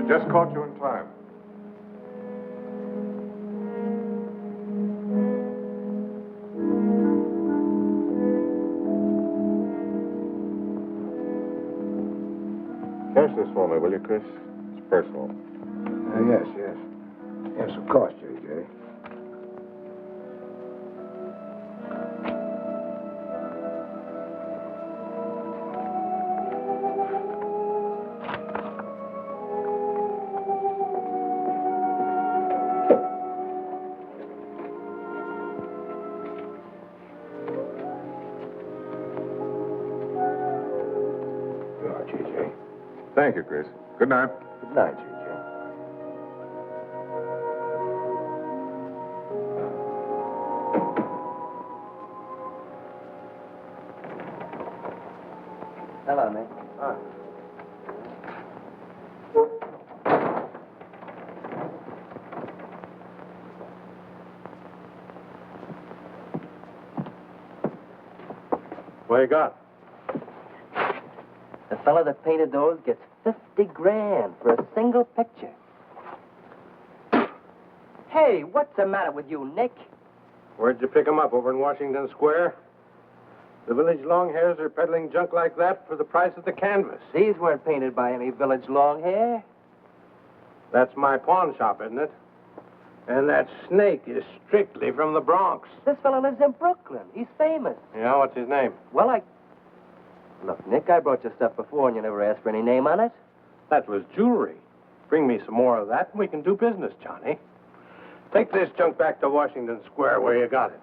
Just caught you in time. Cash this for me, will you, Chris? It's personal. Yes. Yes, of course, J.J. Thank you, Chris. Good night. Good night, J.J. Hello, Nick. Ah. What you got? The fellow that painted those gets $50,000 for a single picture. Hey, what's the matter with you, Nick? Where'd you pick 'em up? Over in Washington Square? The village longhairs are peddling junk like that for the price of the canvas. These weren't painted by any village long hair. That's my pawn shop, isn't it? And that snake is strictly from the Bronx. This fellow lives in Brooklyn. He's famous. Yeah, what's his name? Well, Look, Nick, I brought your stuff before and you never asked for any name on it. That was jewelry. Bring me some more of that and we can do business, Johnny. Take this junk back to Washington Square where you got it.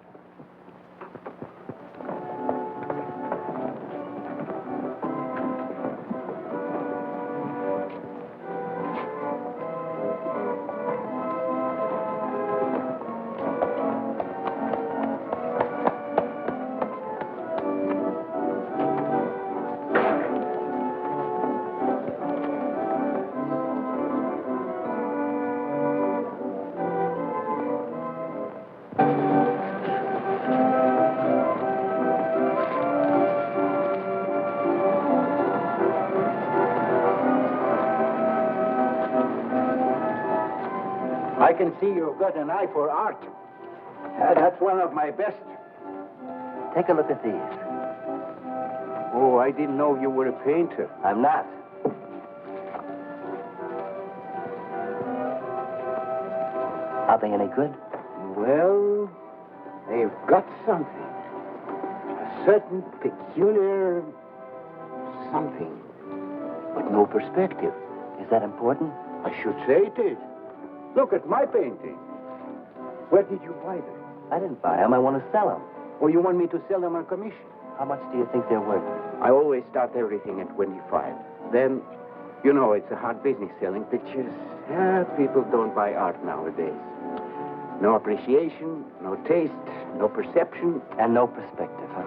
I can see you've got an eye for art. That's one of my best. Take a look at these. Oh, I didn't know you were a painter. I'm not. Are they any good? Well, they've got something. A certain peculiar something. But no perspective. Is that important? I should say it is. Look at my painting. Where did you buy them? I didn't buy them. I want to sell them. Or you want me to sell them on commission? How much do you think they're worth? I always start everything at 25. Then, you know, it's a hard business selling pictures. Yeah, people don't buy art nowadays. No appreciation, no taste, no perception. And no perspective, huh?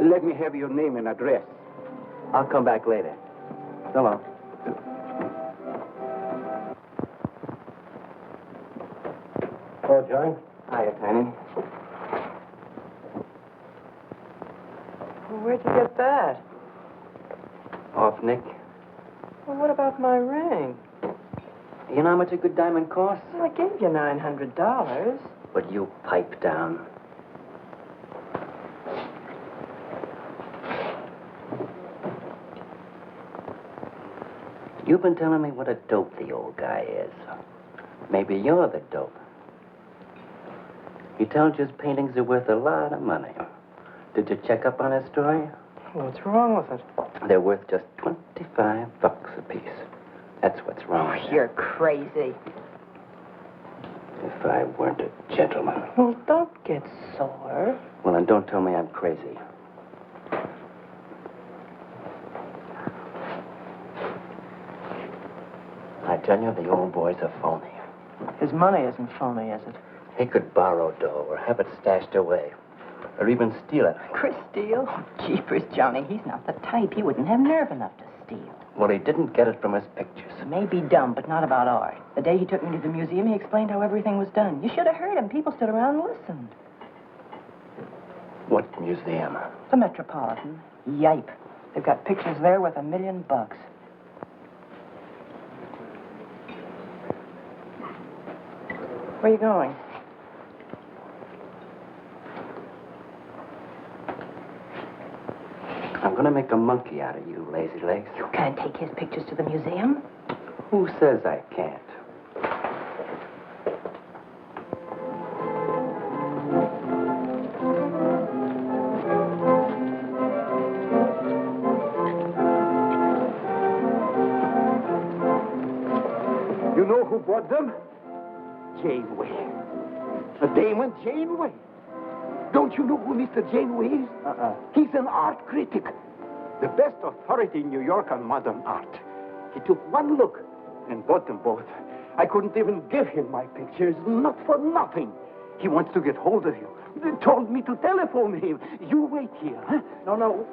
Let me have your name and address. I'll come back later. So long. Oh, John? Hiya, Tiny. Well, where'd you get that? Off, Nick. Well, what about my ring? You know how much a good diamond costs? Well, I gave you $900. But you pipe down. You've been telling me what a dope the old guy is. Maybe you're the dope. He tells you his paintings are worth a lot of money. Did you check up on his story? What's wrong with it? They're worth just $25 a piece. That's what's wrong with them. You're crazy. If I weren't a gentleman. Well, don't get sore. Well, then don't tell me I'm crazy. I tell you, the old boy's a phony. His money isn't phony, is it? He could borrow dough or have it stashed away. Or even steal it. Chris steal? Oh, jeepers, Johnny, he's not the type. He wouldn't have nerve enough to steal. Well, he didn't get it from his pictures. Maybe dumb, but not about art. The day he took me to the museum, he explained how everything was done. You should have heard him. People stood around and listened. What museum? The Metropolitan. Yipe. They've got pictures there worth $1 million. Where are you going? I'm going to make a monkey out of you, lazy legs. You can't take his pictures to the museum. Who says I can't? You know who bought them? Janeway. A Damon Janeway. Don't you know who Mr. Janeway is? He's an art critic. The best authority in New York on modern art. He took one look and bought them both. I couldn't even give him my pictures, not for nothing. He wants to get hold of you. They told me to telephone him. You wait here, huh? No.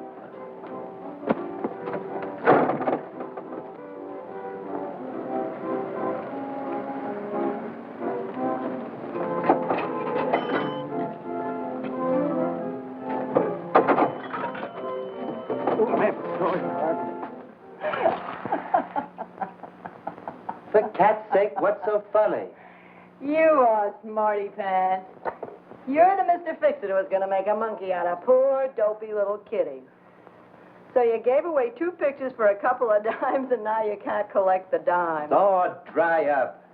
For cat's sake, what's so funny? You are smarty pants. You're the Mr. Fix-It who was going to make a monkey out of poor, dopey little kitty. So you gave away 2 pictures for a couple of dimes, and now you can't collect the dimes. Oh, dry up.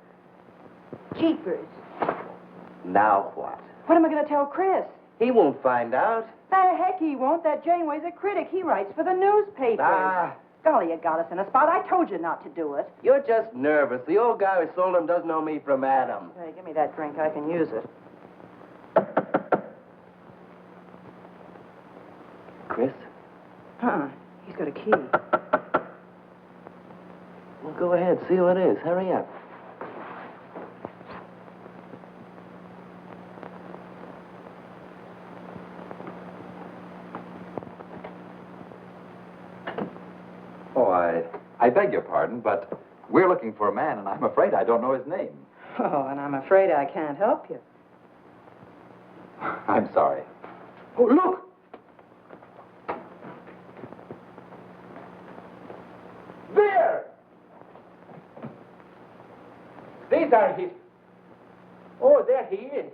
Jeepers. Now what? What am I going to tell Chris? He won't find out. Heck, he won't. That Janeway's a critic. He writes for the newspapers. Golly, you got us in a spot. I told you not to do it. You're just nervous. The old guy who sold him doesn't know me from Adam. Hey, give me that drink. I can use it. Chris? He's got a key. Well, go ahead. See who it is. Hurry up. Oh, I beg your pardon, but we're looking for a man, and I'm afraid I don't know his name. Oh, and I'm afraid I can't help you. I'm sorry. Oh, look! There! These are his... Oh, there he is.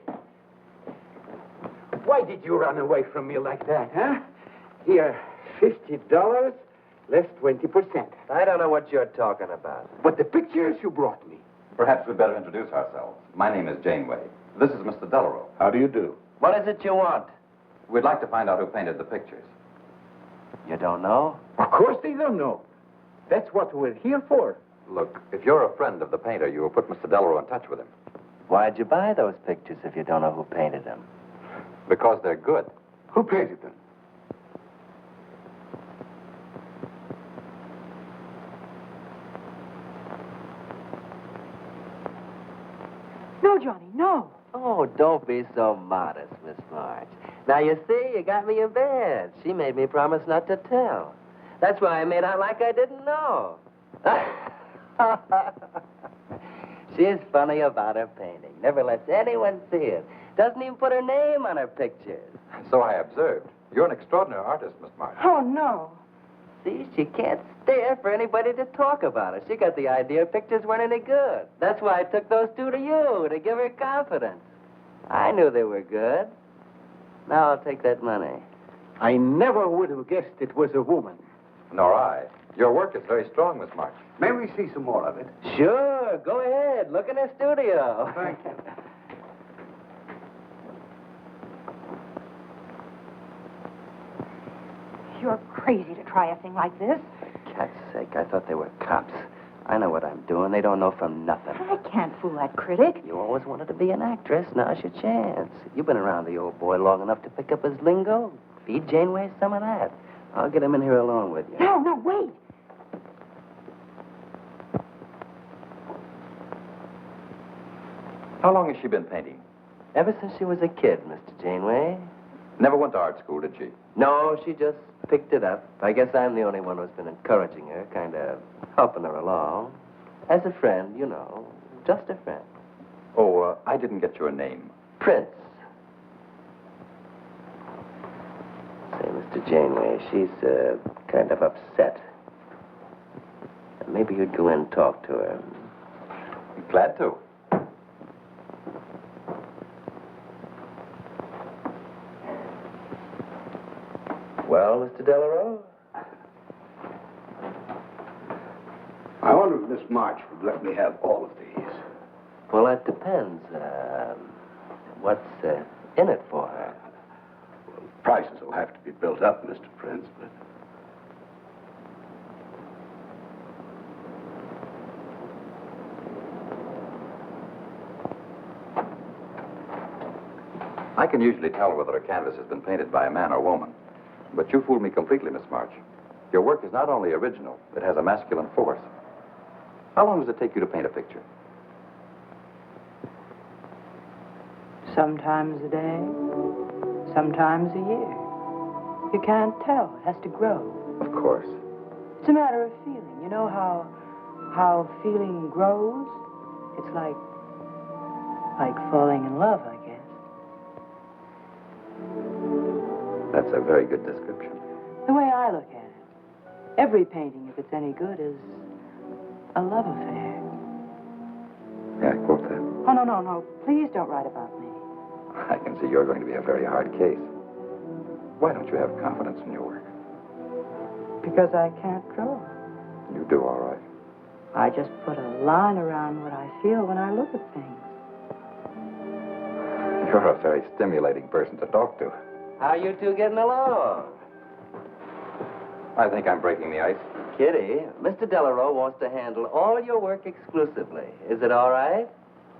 Why did you run away from me like that, huh? Here, $50, less 20%. I don't know what you're talking about. But the pictures you brought me. Perhaps we'd better introduce ourselves. My name is Janeway. This is Mr. Delarue. How do you do? What is it you want? We'd like to find out who painted the pictures. You don't know? Of course they don't know. That's what we're here for. Look, if you're a friend of the painter, you will put Mr. Delarue in touch with him. Why'd you buy those pictures if you don't know who painted them? Because they're good. Who painted them? No, Johnny, no. Oh, don't be so modest, Miss March. Now, you see, you got me in bed. She made me promise not to tell. That's why I made out like I didn't know. She's funny about her painting. Never lets anyone see it. Doesn't even put her name on her pictures. So I observed. You're an extraordinary artist, Miss March. Oh, no. See, she can't stand for anybody to talk about her. She got the idea her pictures weren't any good. That's why I took those two to you, to give her confidence. I knew they were good. Now I'll take that money. I never would have guessed it was a woman. Nor I. Your work is very strong, Miss March. May we see some more of it? Sure, go ahead. Look in the studio. Thank you. You're crazy to try a thing like this. For cat's sake, I thought they were cops. I know what I'm doing. They don't know from nothing. I can't fool that critic. You always wanted to be an actress. Now's your chance. You've been around the old boy long enough to pick up his lingo. Feed Janeway some of that. I'll get him in here alone with you. No, wait. How long has she been painting? Ever since she was a kid, Mr. Janeway. Never went to art school, did she? No, she just picked it up. I guess I'm the only one who's been encouraging her, kind of helping her along. As a friend, you know. Just a friend. Oh, I didn't get your name. Prince. Say, Mr. Janeway, she's kind of upset. Maybe you'd go in and talk to her. Glad to. Well, Mr. Delarue? I wonder if Miss March would let me have all of these. Well, that depends. What's in it for her? Well, prices will have to be built up, Mr. Prince, but... I can usually tell whether a canvas has been painted by a man or woman. But you fooled me completely, Miss March. Your work is not only original, it has a masculine force. How long does it take you to paint a picture? Sometimes a day, sometimes a year. You can't tell. It has to grow. Of course. It's a matter of feeling. You know how feeling grows? It's like falling in love, I guess. That's a very good description. The way I look at it, every painting, if it's any good, is a love affair. Yeah, I quote that. Oh, no. Please don't write about me. I can see you're going to be a very hard case. Why don't you have confidence in your work? Because I can't draw. You do all right. I just put a line around what I feel when I look at things. You're a very stimulating person to talk to. How you two getting along? I think I'm breaking the ice. Kitty, Mr. Delarue wants to handle all your work exclusively. Is it all right?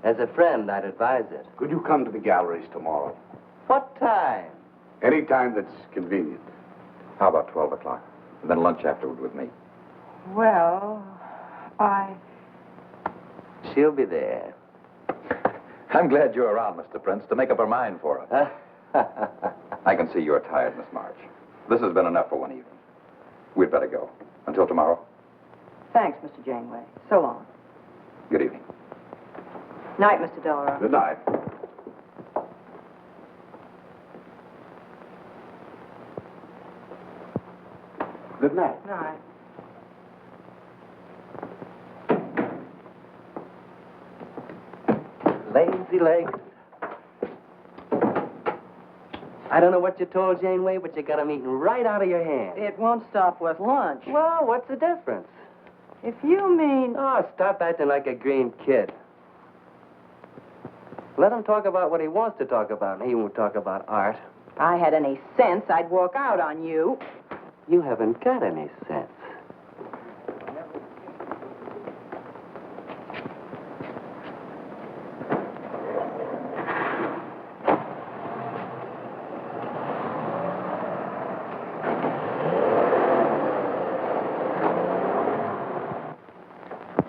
As a friend, I'd advise it. Could you come to the galleries tomorrow? What time? Any time that's convenient. How about 12 o'clock? And then lunch afterward with me. Well, She'll be there. I'm glad you're around, Mr. Prince, to make up her mind for us. I can see you're tired, Miss March. This has been enough for one evening. We'd better go. Until tomorrow. Thanks, Mr. Janeway. So long. Good evening. Night, Mr. Delarue. Good night. Good night. Night. Lazy legs. I don't know what you told Janeway, but you got 'em eating right out of your hand. It won't stop with lunch. Well, what's the difference? If you mean... Oh, stop acting like a green kid. Let him talk about what he wants to talk about, and he won't talk about art. If I had any sense, I'd walk out on you. You haven't got any sense.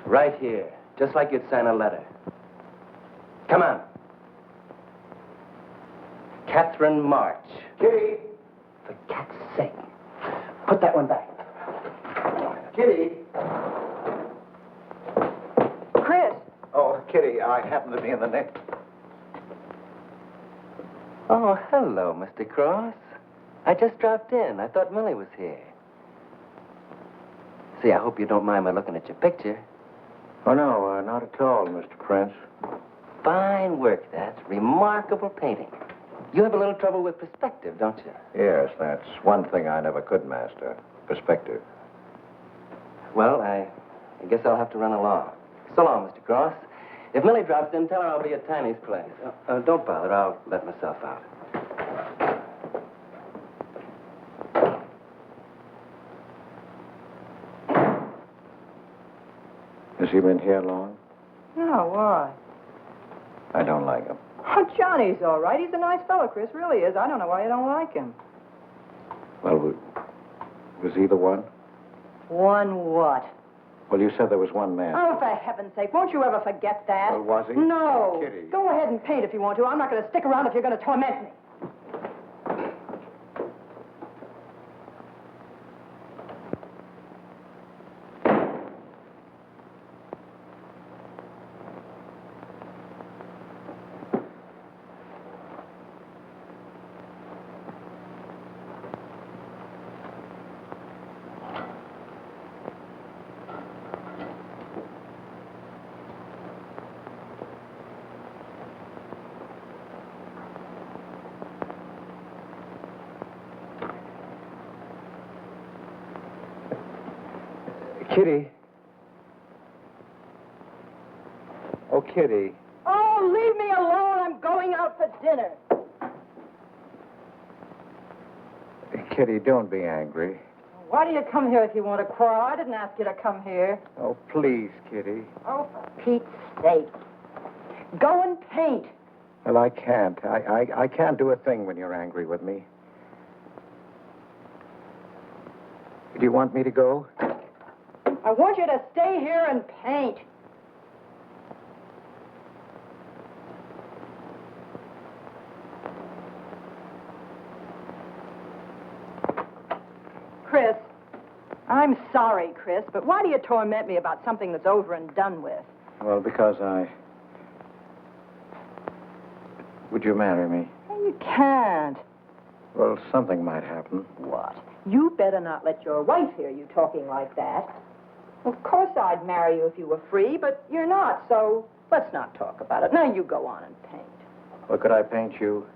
Right here, just like you'd sign a letter. Come on. Catherine March. Kitty! For cat's sake. Put that one back. Kitty! Chris! Oh, Kitty, I happen to be in the nick. Oh, hello, Mr. Cross. I just dropped in. I thought Millie was here. See, I hope you don't mind my looking at your picture. Oh, no, not at all, Mr. Prince. Fine work, that's remarkable painting. You have a little trouble with perspective, don't you? Yes, that's one thing I never could master. Perspective. Well, I guess I'll have to run along. So long, Mr. Cross. If Millie drops in, tell her I'll be at Tiny's place. Don't bother. I'll let myself out. Has he been here long? No, why? I don't like him. Oh, Johnny's all right. He's a nice fellow, Chris. Really is. I don't know why you don't like him. Well, was he the one? One what? Well, you said there was one man. Oh, for heaven's sake, won't you ever forget that? Well, was he? No. Kitty. Go ahead and paint if you want to. I'm not going to stick around if you're going to torment me. Kitty. Oh, Kitty. Oh, leave me alone. I'm going out for dinner. Kitty, don't be angry. Why do you come here if you want to quarrel? I didn't ask you to come here. Oh, please, Kitty. Oh, for Pete's sake. Go and paint. Well, I can't. I can't do a thing when you're angry with me. Do you want me to go? I want you to stay here and paint. Chris, I'm sorry, Chris, but why do you torment me about something that's over and done with? Well, because Would you marry me? You can't. Well, something might happen. What? You better not let your wife hear you talking like that. Of course I'd marry you if you were free, but you're not, so let's not talk about it. Now you go on and paint. Well, could I paint you?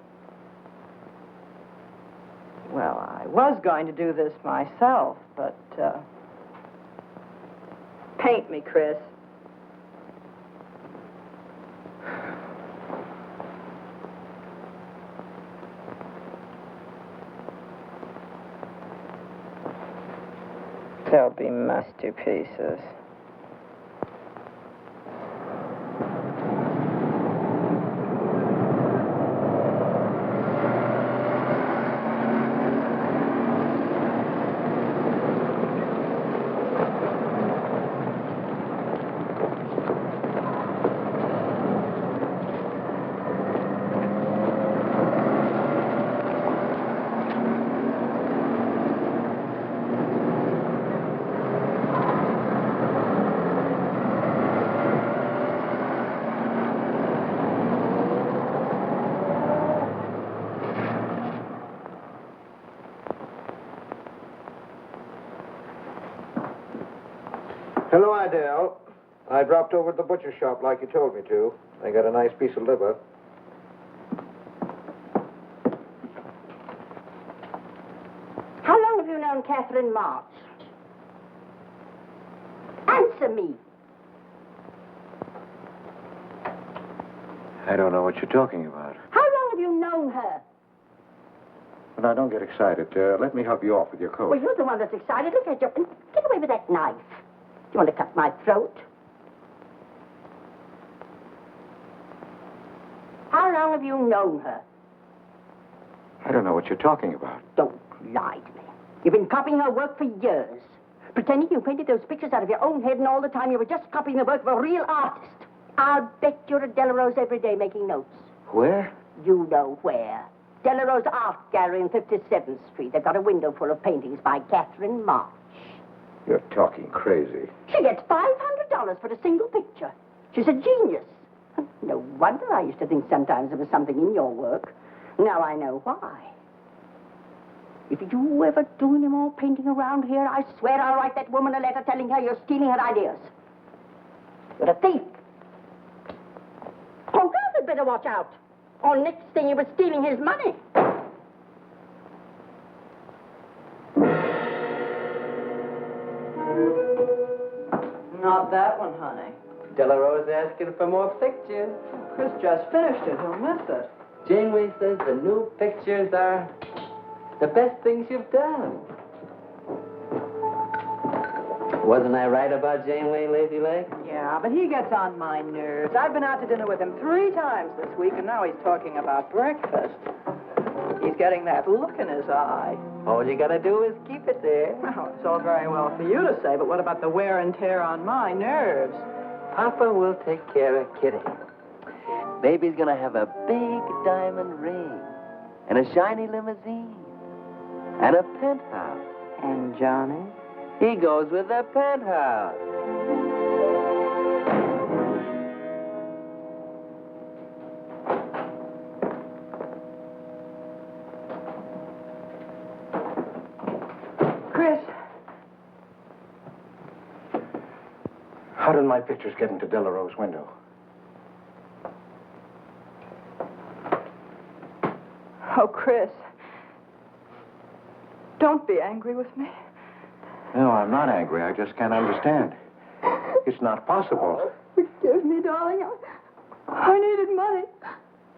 Well, I was going to do this myself, but, paint me, Chris. They'll be masterpieces. Hello, Adele. I dropped over to the butcher shop like you told me to. I got a nice piece of liver. known Catherine March? Answer me. I don't know what you're talking about. How long have you known her? But now, don't get excited. Let me help you off with your coat. Well, you're the one that's excited. Look at you. And get away with that knife. Do you want to cut my throat? How long have you known her? I don't know what you're talking about. Don't lie to me. You've been copying her work for years. Pretending you painted those pictures out of your own head, and all the time you were just copying the work of a real artist. I'll bet you're at Delarose every day making notes. Where? You know where. Delarose Art Gallery in 57th Street. They've got a window full of paintings by Catherine March. You're talking crazy. She gets $500 for a single picture. She's a genius. No wonder I used to think sometimes there was something in your work. Now I know why. If you ever do any more painting around here, I swear I'll write that woman a letter telling her you're stealing her ideas. You're a thief. Oh, girls had better watch out. Or next thing you were stealing his money. Not that one, honey. Delarose asking for more pictures. Chris just finished it. He'll miss it. Janeway says the new pictures are the best things you've done. Wasn't I right about Janeway, Lazy Leg? Yeah, but he gets on my nerves. I've been out to dinner with him 3 times this week, and now he's talking about breakfast. He's getting that look in his eye. All you gotta do is keep it there. Well, it's all very well for you to say, but what about the wear and tear on my nerves? Papa will take care of Kitty. Baby's gonna have a big diamond ring, and a shiny limousine, and a penthouse. And Johnny? He goes with the penthouse. Chris. How did my pictures get into Delarose's window? Oh, Chris. Don't be angry with me. No, I'm not angry. I just can't understand. It's not possible. Forgive me, darling. I needed money.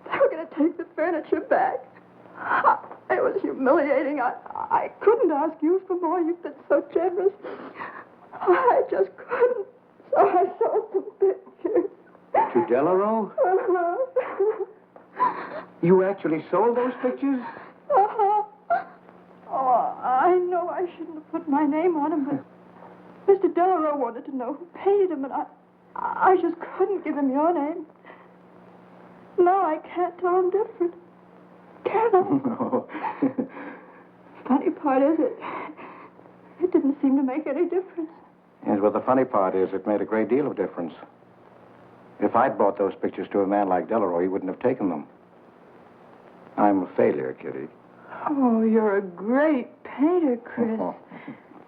They were going to take the furniture back. It was humiliating. I couldn't ask you for more. You've been so generous. I just couldn't. So I sold some pictures. To Delarose? You actually sold those pictures? Uh-huh. Oh, I know I shouldn't have put my name on them, but Mr. Delarose wanted to know who painted them, and I just couldn't give him your name. Now I can't tell him different. Can I? No. Funny part is it didn't seem to make any difference. Yes, well, the funny part is it made a great deal of difference. If I'd bought those pictures to a man like Delarose, he wouldn't have taken them. I'm a failure, Kitty. Oh, you're a great painter, Chris.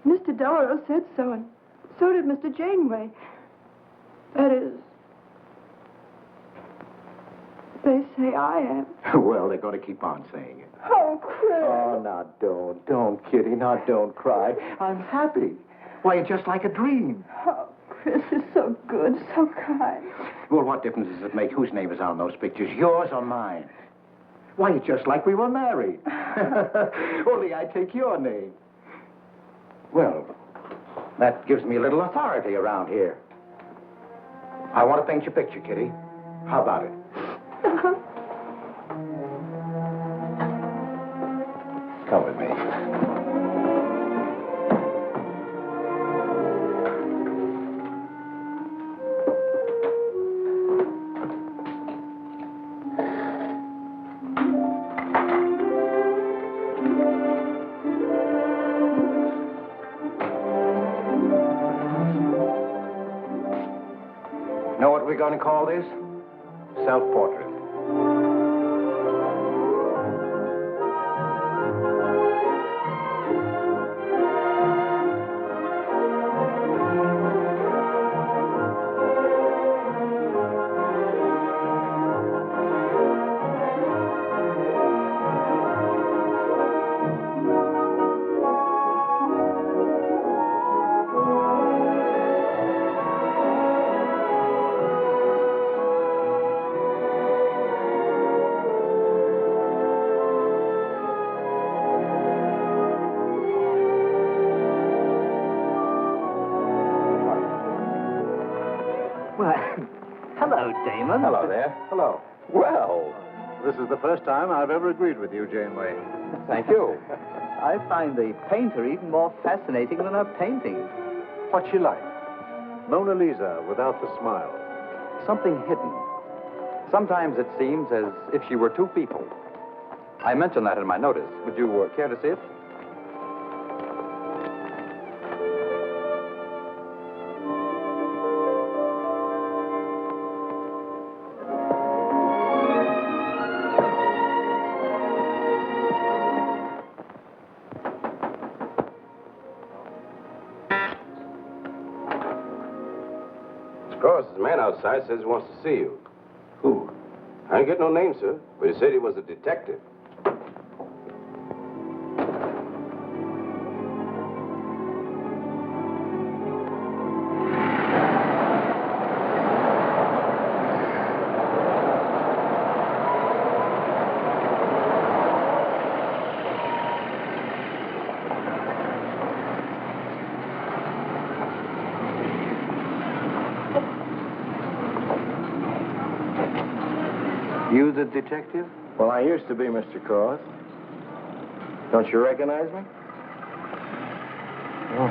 Mr. Delarose said so, and so did Mr. Janeway. That is, they say I am. Well, they're going to keep on saying it. Oh, Chris. Oh, now, don't, Kitty. Now, don't cry. I'm happy. Why, it's just like a dream. Oh, Chris is so good, so kind. Well, what difference does it make whose name is on those pictures, yours or mine? Why, it's just like we were married. Only I take your name. Well, that gives me a little authority around here. I want to paint your picture, Kitty. How about it? Come with me. Know what we're going to call this? Self-portrait. Hello, Damon. Hello there. Hello. Well, This is the first time I've ever agreed with you, Janeway. thank you. I find the painter even more fascinating than her painting. What's she like? Mona Lisa without the smile. Something hidden. Sometimes it seems as if she were two people. I mentioned that in my notice. Would you care to see it? There's a man outside says he wants to see you. Who? I didn't get no name, sir, but he said he was a detective. You the detective? Well, I used to be, Mr. Cross. Don't you recognize me? Oh.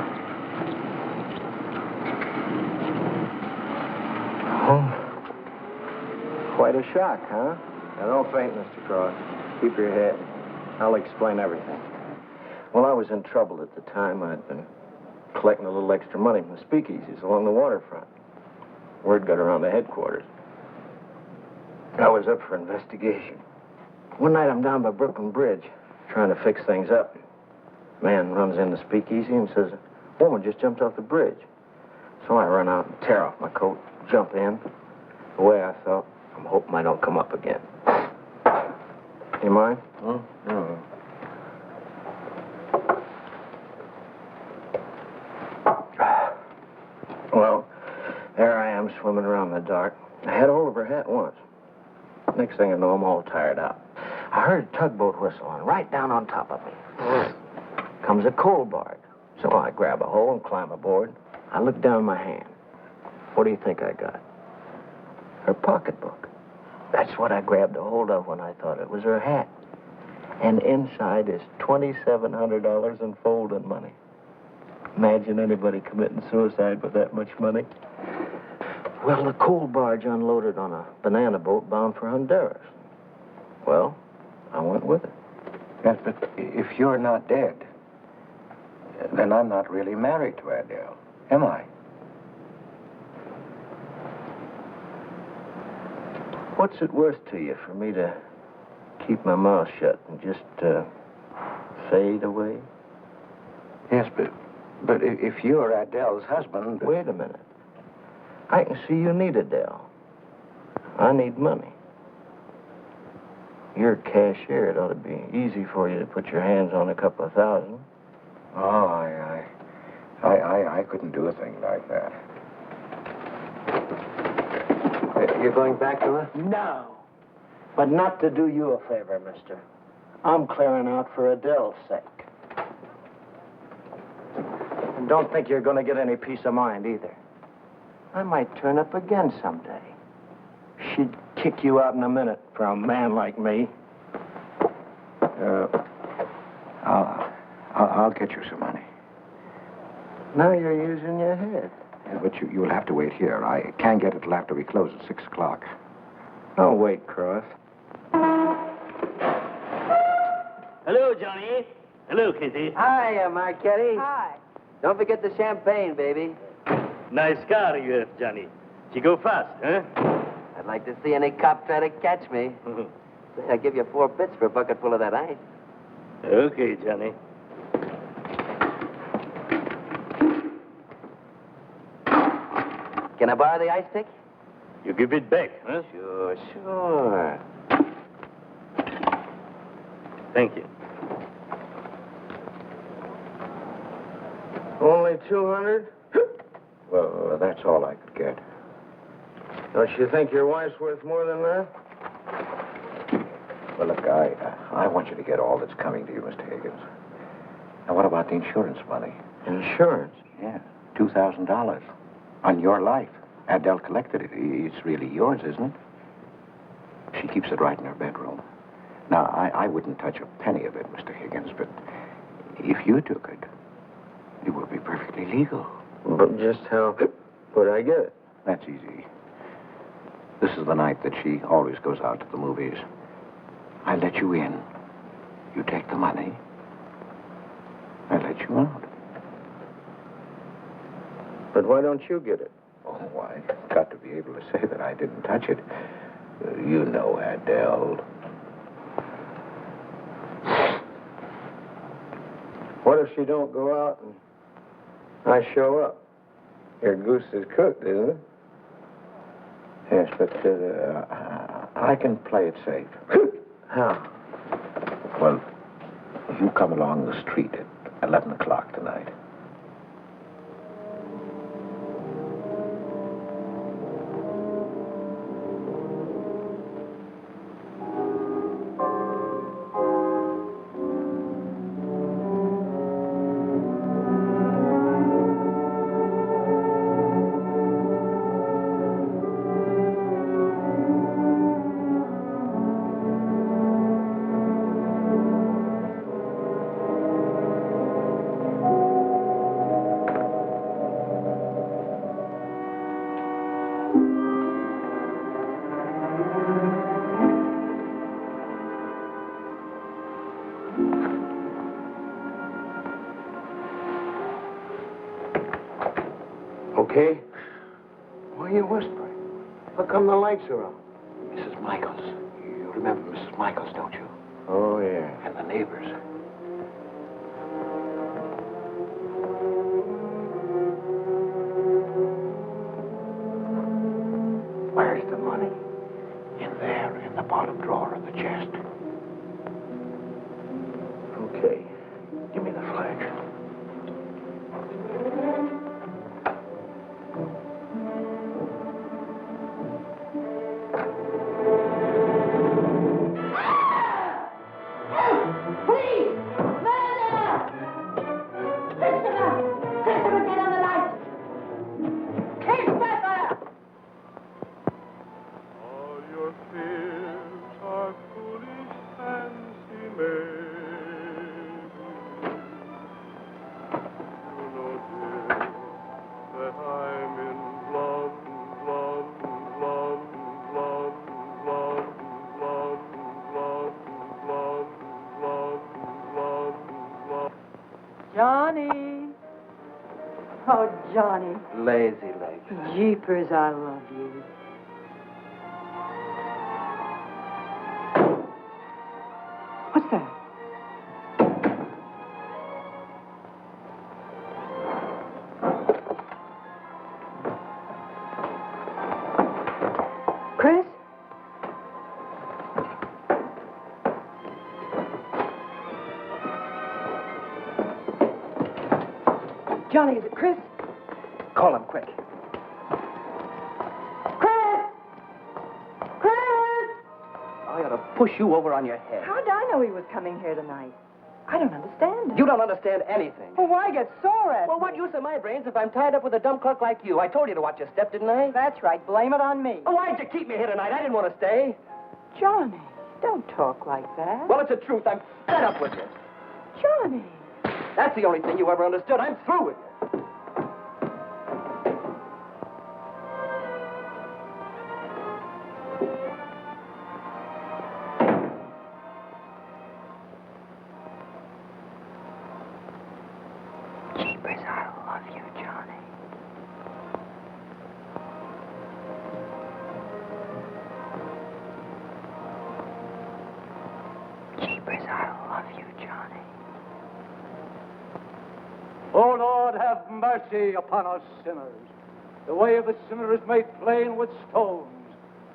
Quite a shock, huh? Now, don't faint, Mr. Cross. Keep your head. I'll explain everything. Well, I was in trouble at the time. I'd been collecting a little extra money from the speakeasies along the waterfront. Word got around to headquarters. I was up for investigation. One night I'm down by Brooklyn Bridge, trying to fix things up. Man runs in the speakeasy and says, a woman just jumped off the bridge. So I run out and tear off my coat, jump in. The way I felt, I'm hoping I don't come up again. You mind? No. Well, there I am swimming around in the dark. I had hold of her hat once. Next thing I know, I'm all tired out. I heard a tugboat whistle on right down on top of me. Comes a coal barge. So I grab a hole and climb aboard. I look down my hand. What do you think I got? Her pocketbook. That's what I grabbed a hold of when I thought it was her hat. And inside is $2,700 in folding money. Imagine anybody committing suicide with that much money. Well, the coal barge unloaded on a banana boat bound for Honduras. Well, I went with it. Yes, but if you're not dead, then I'm not really married to Adele, am I? What's it worth to you for me to keep my mouth shut and just fade away? Yes, but if you're Adele's husband... Wait a minute. I can see you need Adele. I need money. You're a cashier. It ought to be easy for you to put your hands on a couple of thousand. Oh, I couldn't do a thing like that. You're going back to her? No. But not to do you a favor, mister. I'm clearing out for Adele's sake. And don't think you're going to get any peace of mind either. I might turn up again someday. She'd kick you out in a minute for a man like me. I'll get you some money. Now you're using your head. Yeah, but you'll have to wait here. I can't get it till after we close at 6 o'clock. I'll wait, Cross. Hello, Johnny. Hello, Kitty. Hi, Marquetti. Hi. Don't forget the champagne, baby. Nice car you have, Johnny. She go fast, huh? I'd like to see any cop try to catch me. I'll give you 4 bits for a bucket full of that ice. Okay, Johnny. Can I borrow the ice pick? You give it back, huh? Sure. Thank you. Only 200? Well, that's all I could get. Don't you think your wife's worth more than that? Well, look, I want you to get all that's coming to you, Mr. Higgins. Now, what about the insurance money? Insurance? Yeah, $2,000 on your life. Adele collected it. It's really yours, isn't it? She keeps it right in her bedroom. Now, I wouldn't touch a penny of it, Mr. Higgins, but if you took it, it would be perfectly legal. But just how would I get it? That's easy. This is the night that she always goes out to the movies. I let you in. You take the money. I let you out. But why don't you get it? Oh, I've got to be able to say that I didn't touch it. You know Adele. What if she don't go out and I show up? Your goose is cooked, isn't it? Yes, but I can play it safe. How? Well, you come along the street at 11 o'clock tonight. Okay? Why are you whispering? How come the lights are on? Mrs. Michaels. You remember Mrs. Michaels, don't you? Oh, yeah. And the neighbors. Where's the money? In there, in the bottom drawer of the chest. Okay. Give me the flag. Johnny. Oh, Johnny. Lazy legs. Jeepers, I love you. What's that? Chris? Johnny, is it Chris? Call him quick. Chris! Chris! I ought to push you over on your head. How'd I know he was coming here tonight? I don't understand it. You don't understand anything. Well, why get sore at Well, me? what use are my brains if I'm tied up with a dumb clerk like you? I told you to watch your step, didn't I? That's right. Blame it on me. Oh, why'd you keep me here tonight? I didn't want to stay. Johnny, don't talk like that. Well, it's the truth. I'm fed up with you. Johnny. That's the only thing you ever understood. I'm through with you. Jeepers, I love you, Johnny. Jeepers, I love you, Johnny. O Lord, have mercy upon us sinners. The way of the sinner is made plain with stones,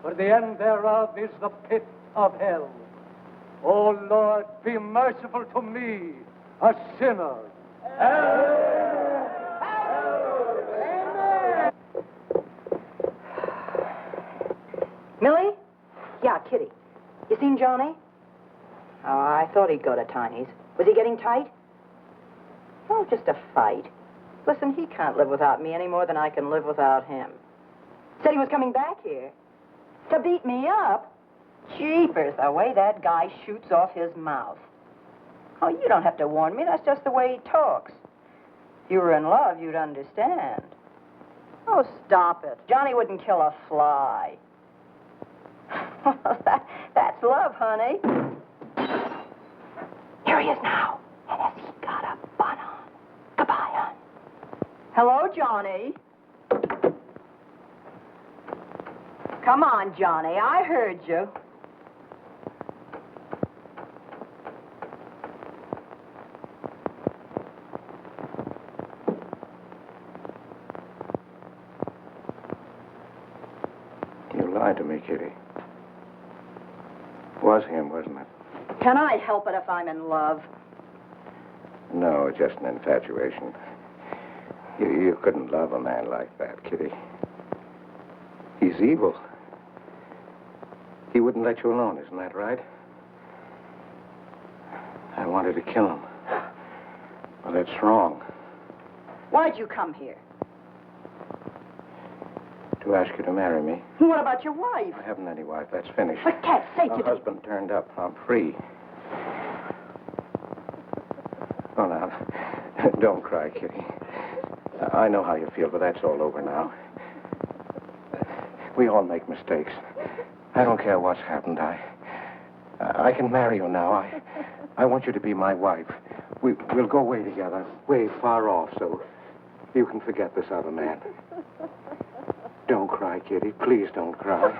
but the end thereof is the pit of hell. O Lord, be merciful to me, a sinner. Millie? Yeah, Kitty. You seen Johnny? Oh, I thought he'd go to Tiny's. Was he getting tight? Oh, just a fight. Listen, he can't live without me any more than I can live without him. Said he was coming back here. To beat me up? Jeepers, the way that guy shoots off his mouth. Oh, you don't have to warn me. That's just the way he talks. If you were in love, you'd understand. Oh, stop it. Johnny wouldn't kill a fly. That's love, honey. Here he is now. And has he got a bun on? Goodbye, hon. Hello, Johnny. Come on, Johnny. I heard you. You lied to me, Kitty. It was him, wasn't it? Can I help it if I'm in love? No, just an infatuation. You couldn't love a man like that, Kitty. He's evil. He wouldn't let you alone, isn't that right? I wanted to kill him. Well, that's wrong. Why'd you come here? To ask you to marry me. What about your wife? I haven't any wife. That's finished. For cat's sake, My husband turned up. I'm free. Oh, now, don't cry, Kitty. I know how you feel, but that's all over now. We all make mistakes. I don't care what's happened. I can marry you now. I want you to be my wife. We'll go away together, way far off, so you can forget this other man. Don't cry, Kitty. Please don't cry.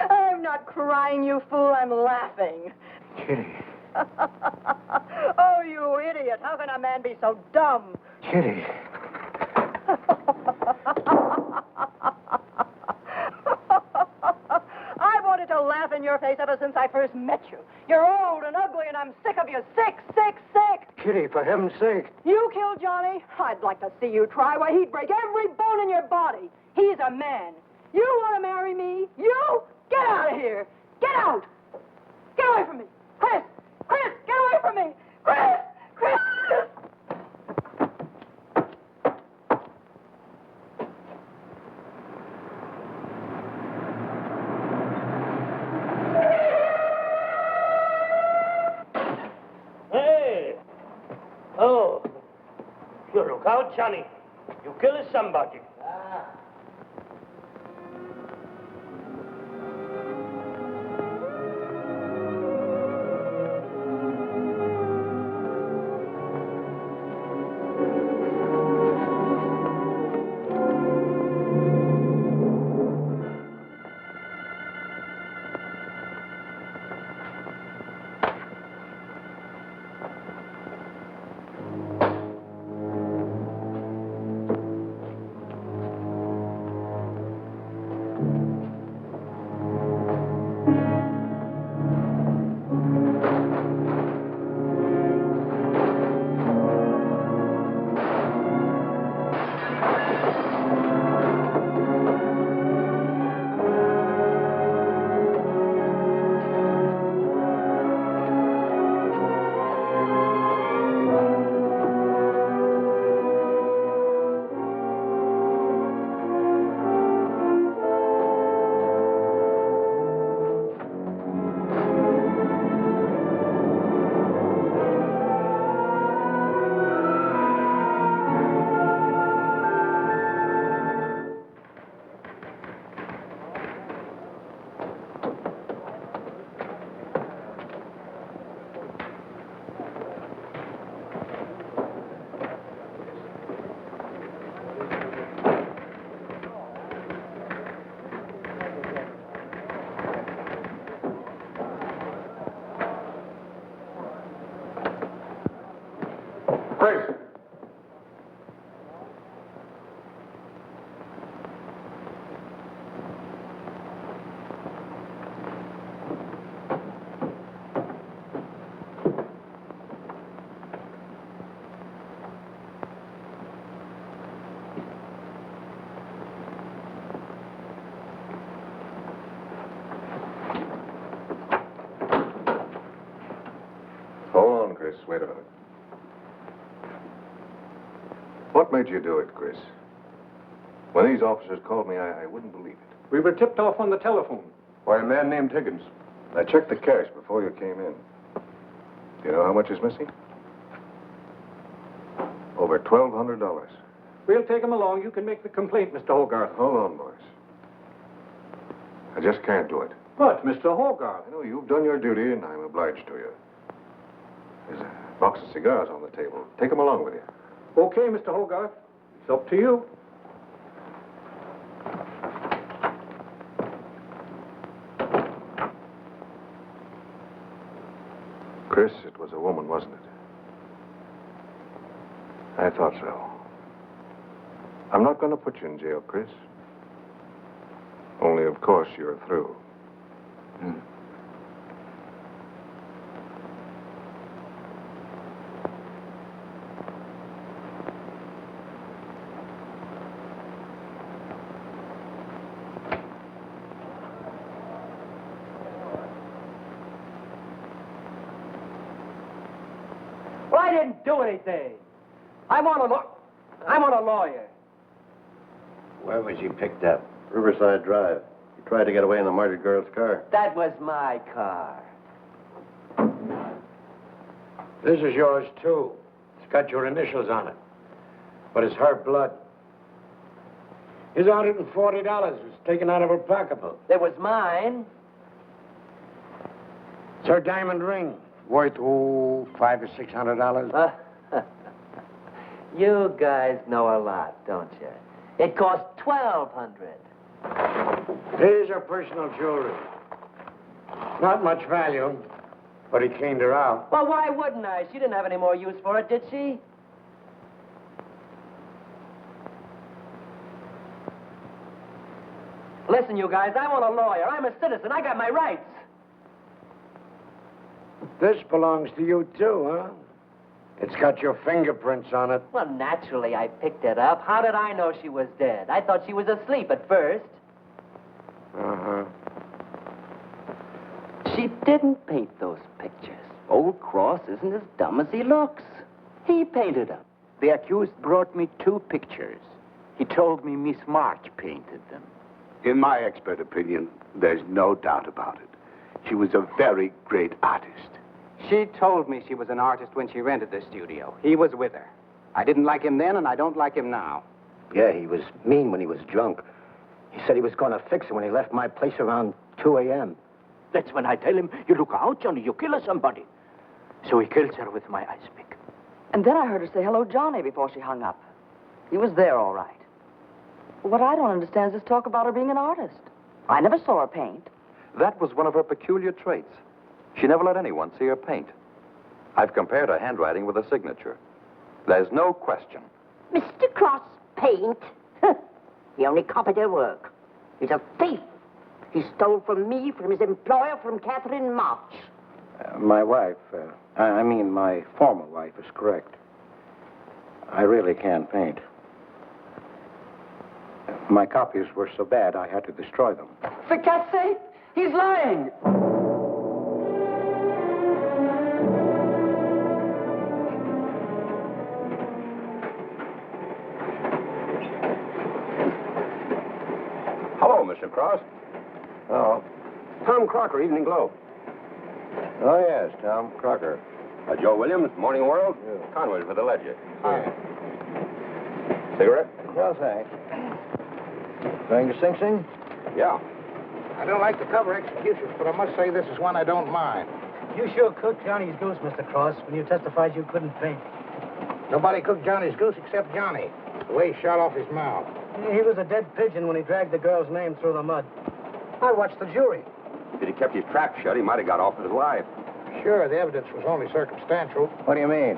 I'm not crying, you fool. I'm laughing. Kitty. Oh, you idiot. How can a man be so dumb? Kitty. I wanted to laugh in your face ever since I first met you. You're old and ugly, and I'm sick of you. Sick, sick, sick. Kitty, for heaven's sake. You killed Johnny? I'd like to see you try. Why, he'd break every bone in your body. He's a man. You want to marry me? You? Get out of here. Get out. Get away from me. Chris! Chris, get away from me. Chris! Chris! Hey! Oh. You look out, Johnny. You kill somebody. Chris! Hold on, Chris. Wait a minute. What made you do it, Chris? When these officers called me, I wouldn't believe it. We were tipped off on the telephone. By a man named Higgins. I checked the cash before you came in. Do you know how much is missing? Over $1,200. We'll take him along. You can make the complaint, Mr. Hogarth. Hold on, boys. I just can't do it. But, Mr. Hogarth... I know you've done your duty, and I'm obliged to you. There's a box of cigars on the table. Take them along with you. Okay, Mr. Hogarth. It's up to you. Chris, it was a woman, wasn't it? I thought so. I'm not going to put you in jail, Chris. Only, of course, you're through. Well, I didn't do anything. I'm on a lawyer. Where was he picked up? Riverside Drive. He tried to get away in the murdered girl's car. That was my car. This is yours, too. It's got your initials on it. But it's her blood. His $140 was taken out of her pocketbook. It was mine. It's her diamond ring. Worth, $500 or $600. You guys know a lot, don't you? It cost $1,200. Here's her personal jewelry. Not much value, but he cleaned her out. Well, why wouldn't I? She didn't have any more use for it, did she? Listen, you guys, I want a lawyer. I'm a citizen. I got my rights. This belongs to you, too, huh? It's got your fingerprints on it. Well, naturally, I picked it up. How did I know she was dead? I thought she was asleep at first. Uh-huh. She didn't paint those pictures. Old Cross isn't as dumb as he looks. He painted them. The accused brought me 2 pictures. He told me Miss March painted them. In my expert opinion, there's no doubt about it. She was a very great artist. She told me she was an artist when she rented the studio. He was with her. I didn't like him then, and I don't like him now. Yeah, he was mean when he was drunk. He said he was going to fix it when he left my place around 2 a.m. That's when I tell him, you look out, Johnny, you kill somebody. So he kills her with my ice pick. And then I heard her say hello, Johnny, before she hung up. He was there, all right. What I don't understand is this talk about her being an artist. I never saw her paint. That was one of her peculiar traits. She never let anyone see her paint. I've compared her handwriting with her signature. There's no question. Mr. Cross paint? He only copied her work. He's a thief. He stole from me, from his employer, from Catherine March. My wife, my former wife is correct. I really can't paint. My copies were so bad, I had to destroy them. For God's sake, he's lying. Hello, Mr. Cross. Oh. Tom Crocker, Evening Globe. Oh, yes, Tom Crocker. Joe Williams, Morning World. Yeah. Conway for the Ledger. Yeah. Cigarette? No, thanks. Going to Sing Sing? Yeah. I don't like to cover executions, but I must say this is one I don't mind. You sure cooked Johnny's goose, Mr. Cross, when you testified you couldn't paint. Nobody cooked Johnny's goose except Johnny. The way he shot off his mouth. He was a dead pigeon when he dragged the girl's name through the mud. I watched the jury. If he'd kept his trap shut, he might have got off with his life. Sure, the evidence was only circumstantial. What do you mean?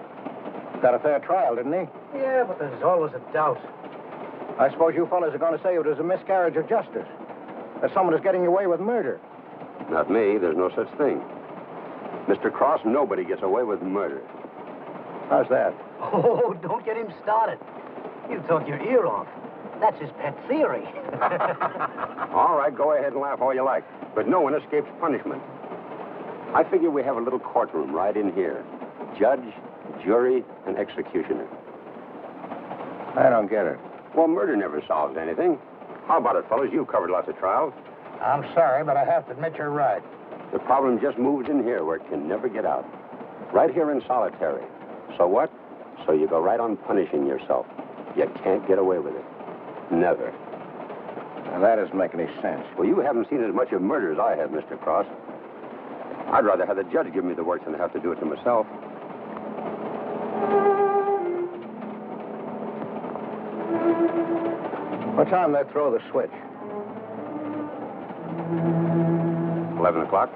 Got a fair trial, didn't he? Yeah, but there's always a doubt. I suppose you fellas are going to say it was a miscarriage of justice. That someone is getting away with murder. Not me. There's no such thing. Mr. Cross, nobody gets away with murder. How's that? Oh, don't get him started. He'll talk your ear off. That's his pet theory. All right, go ahead and laugh all you like. But no one escapes punishment. I figure we have a little courtroom right in here. Judge, jury, and executioner. I don't get it. Well, murder never solves anything. How about it, fellas? You've covered lots of trials. I'm sorry, but I have to admit you're right. The problem just moves in here where it can never get out. Right here in solitary. So what? So you go right on punishing yourself. You can't get away with it. Never. Now, that doesn't make any sense. Well, you haven't seen as much of murder as I have, Mr. Cross. I'd rather have the judge give me the work than have to do it to myself. What time they throw the switch? 11 o'clock.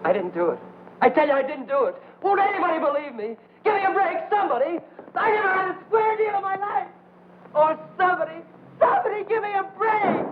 I didn't do it. I tell you, I didn't do it. Won't anybody believe me? Give me a break, somebody. I never had a square deal in my life. Or somebody give me a break.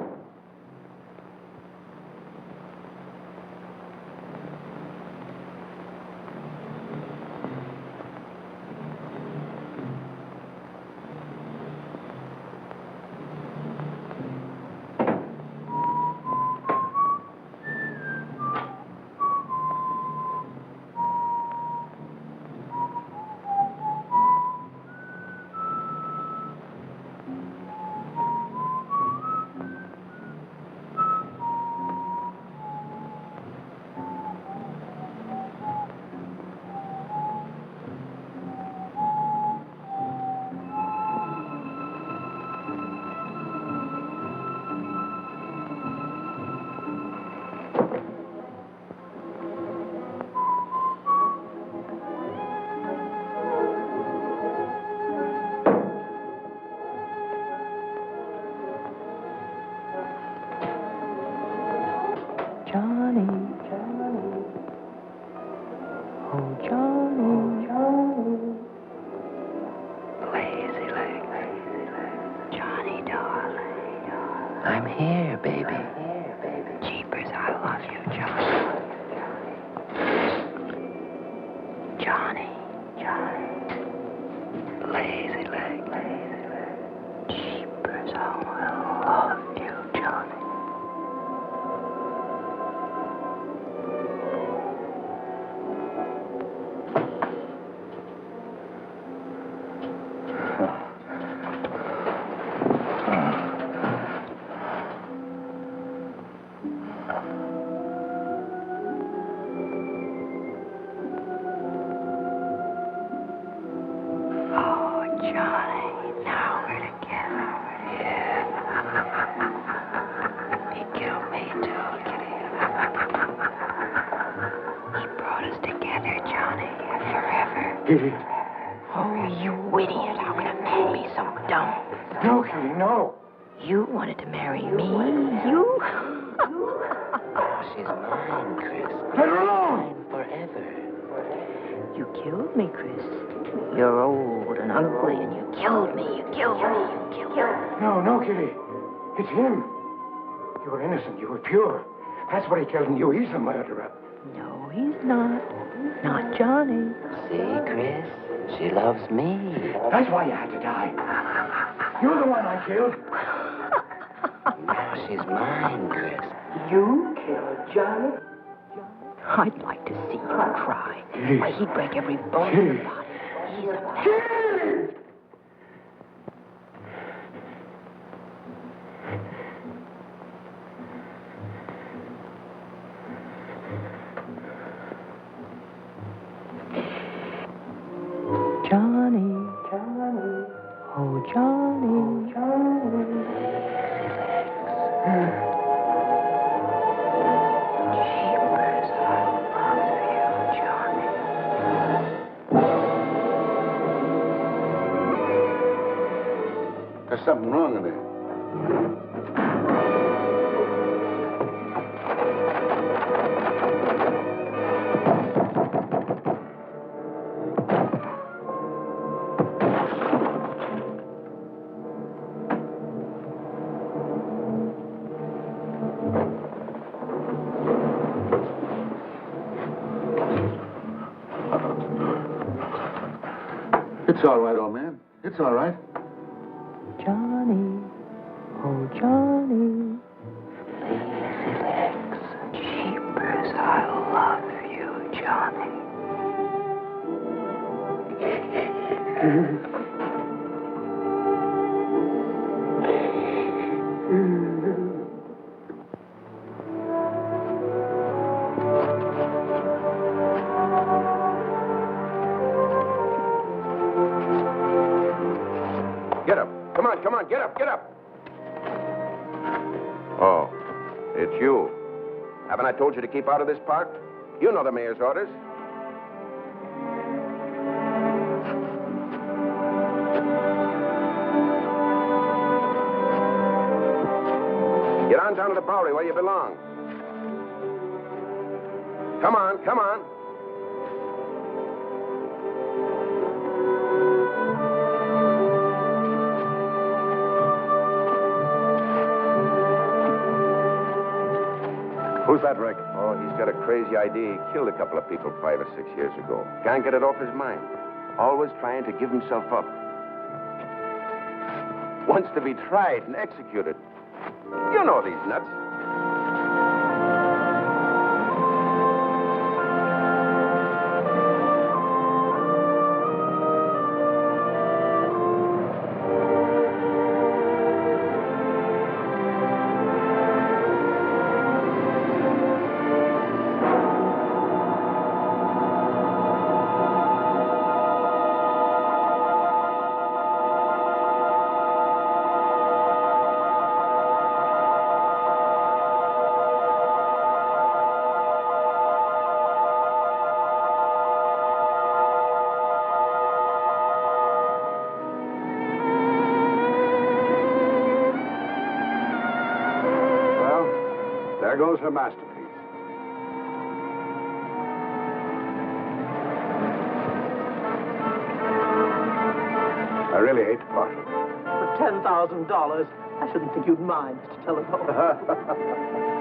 I'm here, baby. Jeepers, I love you, Johnny. Johnny. Lazy leg. Jeepers, I love you, Johnny. Kitty. Oh, you idiot. How can a man be so dumb? No, Kitty, no. You wanted to marry me. You? She's mine, Chris. Let her alone. Mine forever. You killed me, Chris. You're old and ugly, and you killed me. You killed me. No, Kitty. It's him. You were innocent. You were pure. That's what he killed in you. He's the murderer. No, he's not. Not Johnny. See, Chris? She loves me. That's why you had to die. You're the one I killed. Now she's mine, Chris. You killed Johnny? I'd like to see you cry. Why, he'd break every bone in your body. He's a man. Johnny. Oh, Johnny. Jeepers, I love you, Johnny. There's something wrong in there. It's all right, old man. It's all right. Johnny, oh Johnny, lazy legs and sheepers, I love you, Johnny. Get up. Come on, get up, get up. Oh, it's you. Haven't I told you to keep out of this park? You know the mayor's orders. Get on down to the Bowery where you belong. Come on, come on. Who's that, Rick? Oh, he's got a crazy idea. He killed a couple of people 5 or 6 years ago. Can't get it off his mind. Always trying to give himself up. Wants to be tried and executed. You know these nuts. There goes her masterpiece. I really hate to part with it. For $10,000, I shouldn't think you'd mind, Mr. Telephone.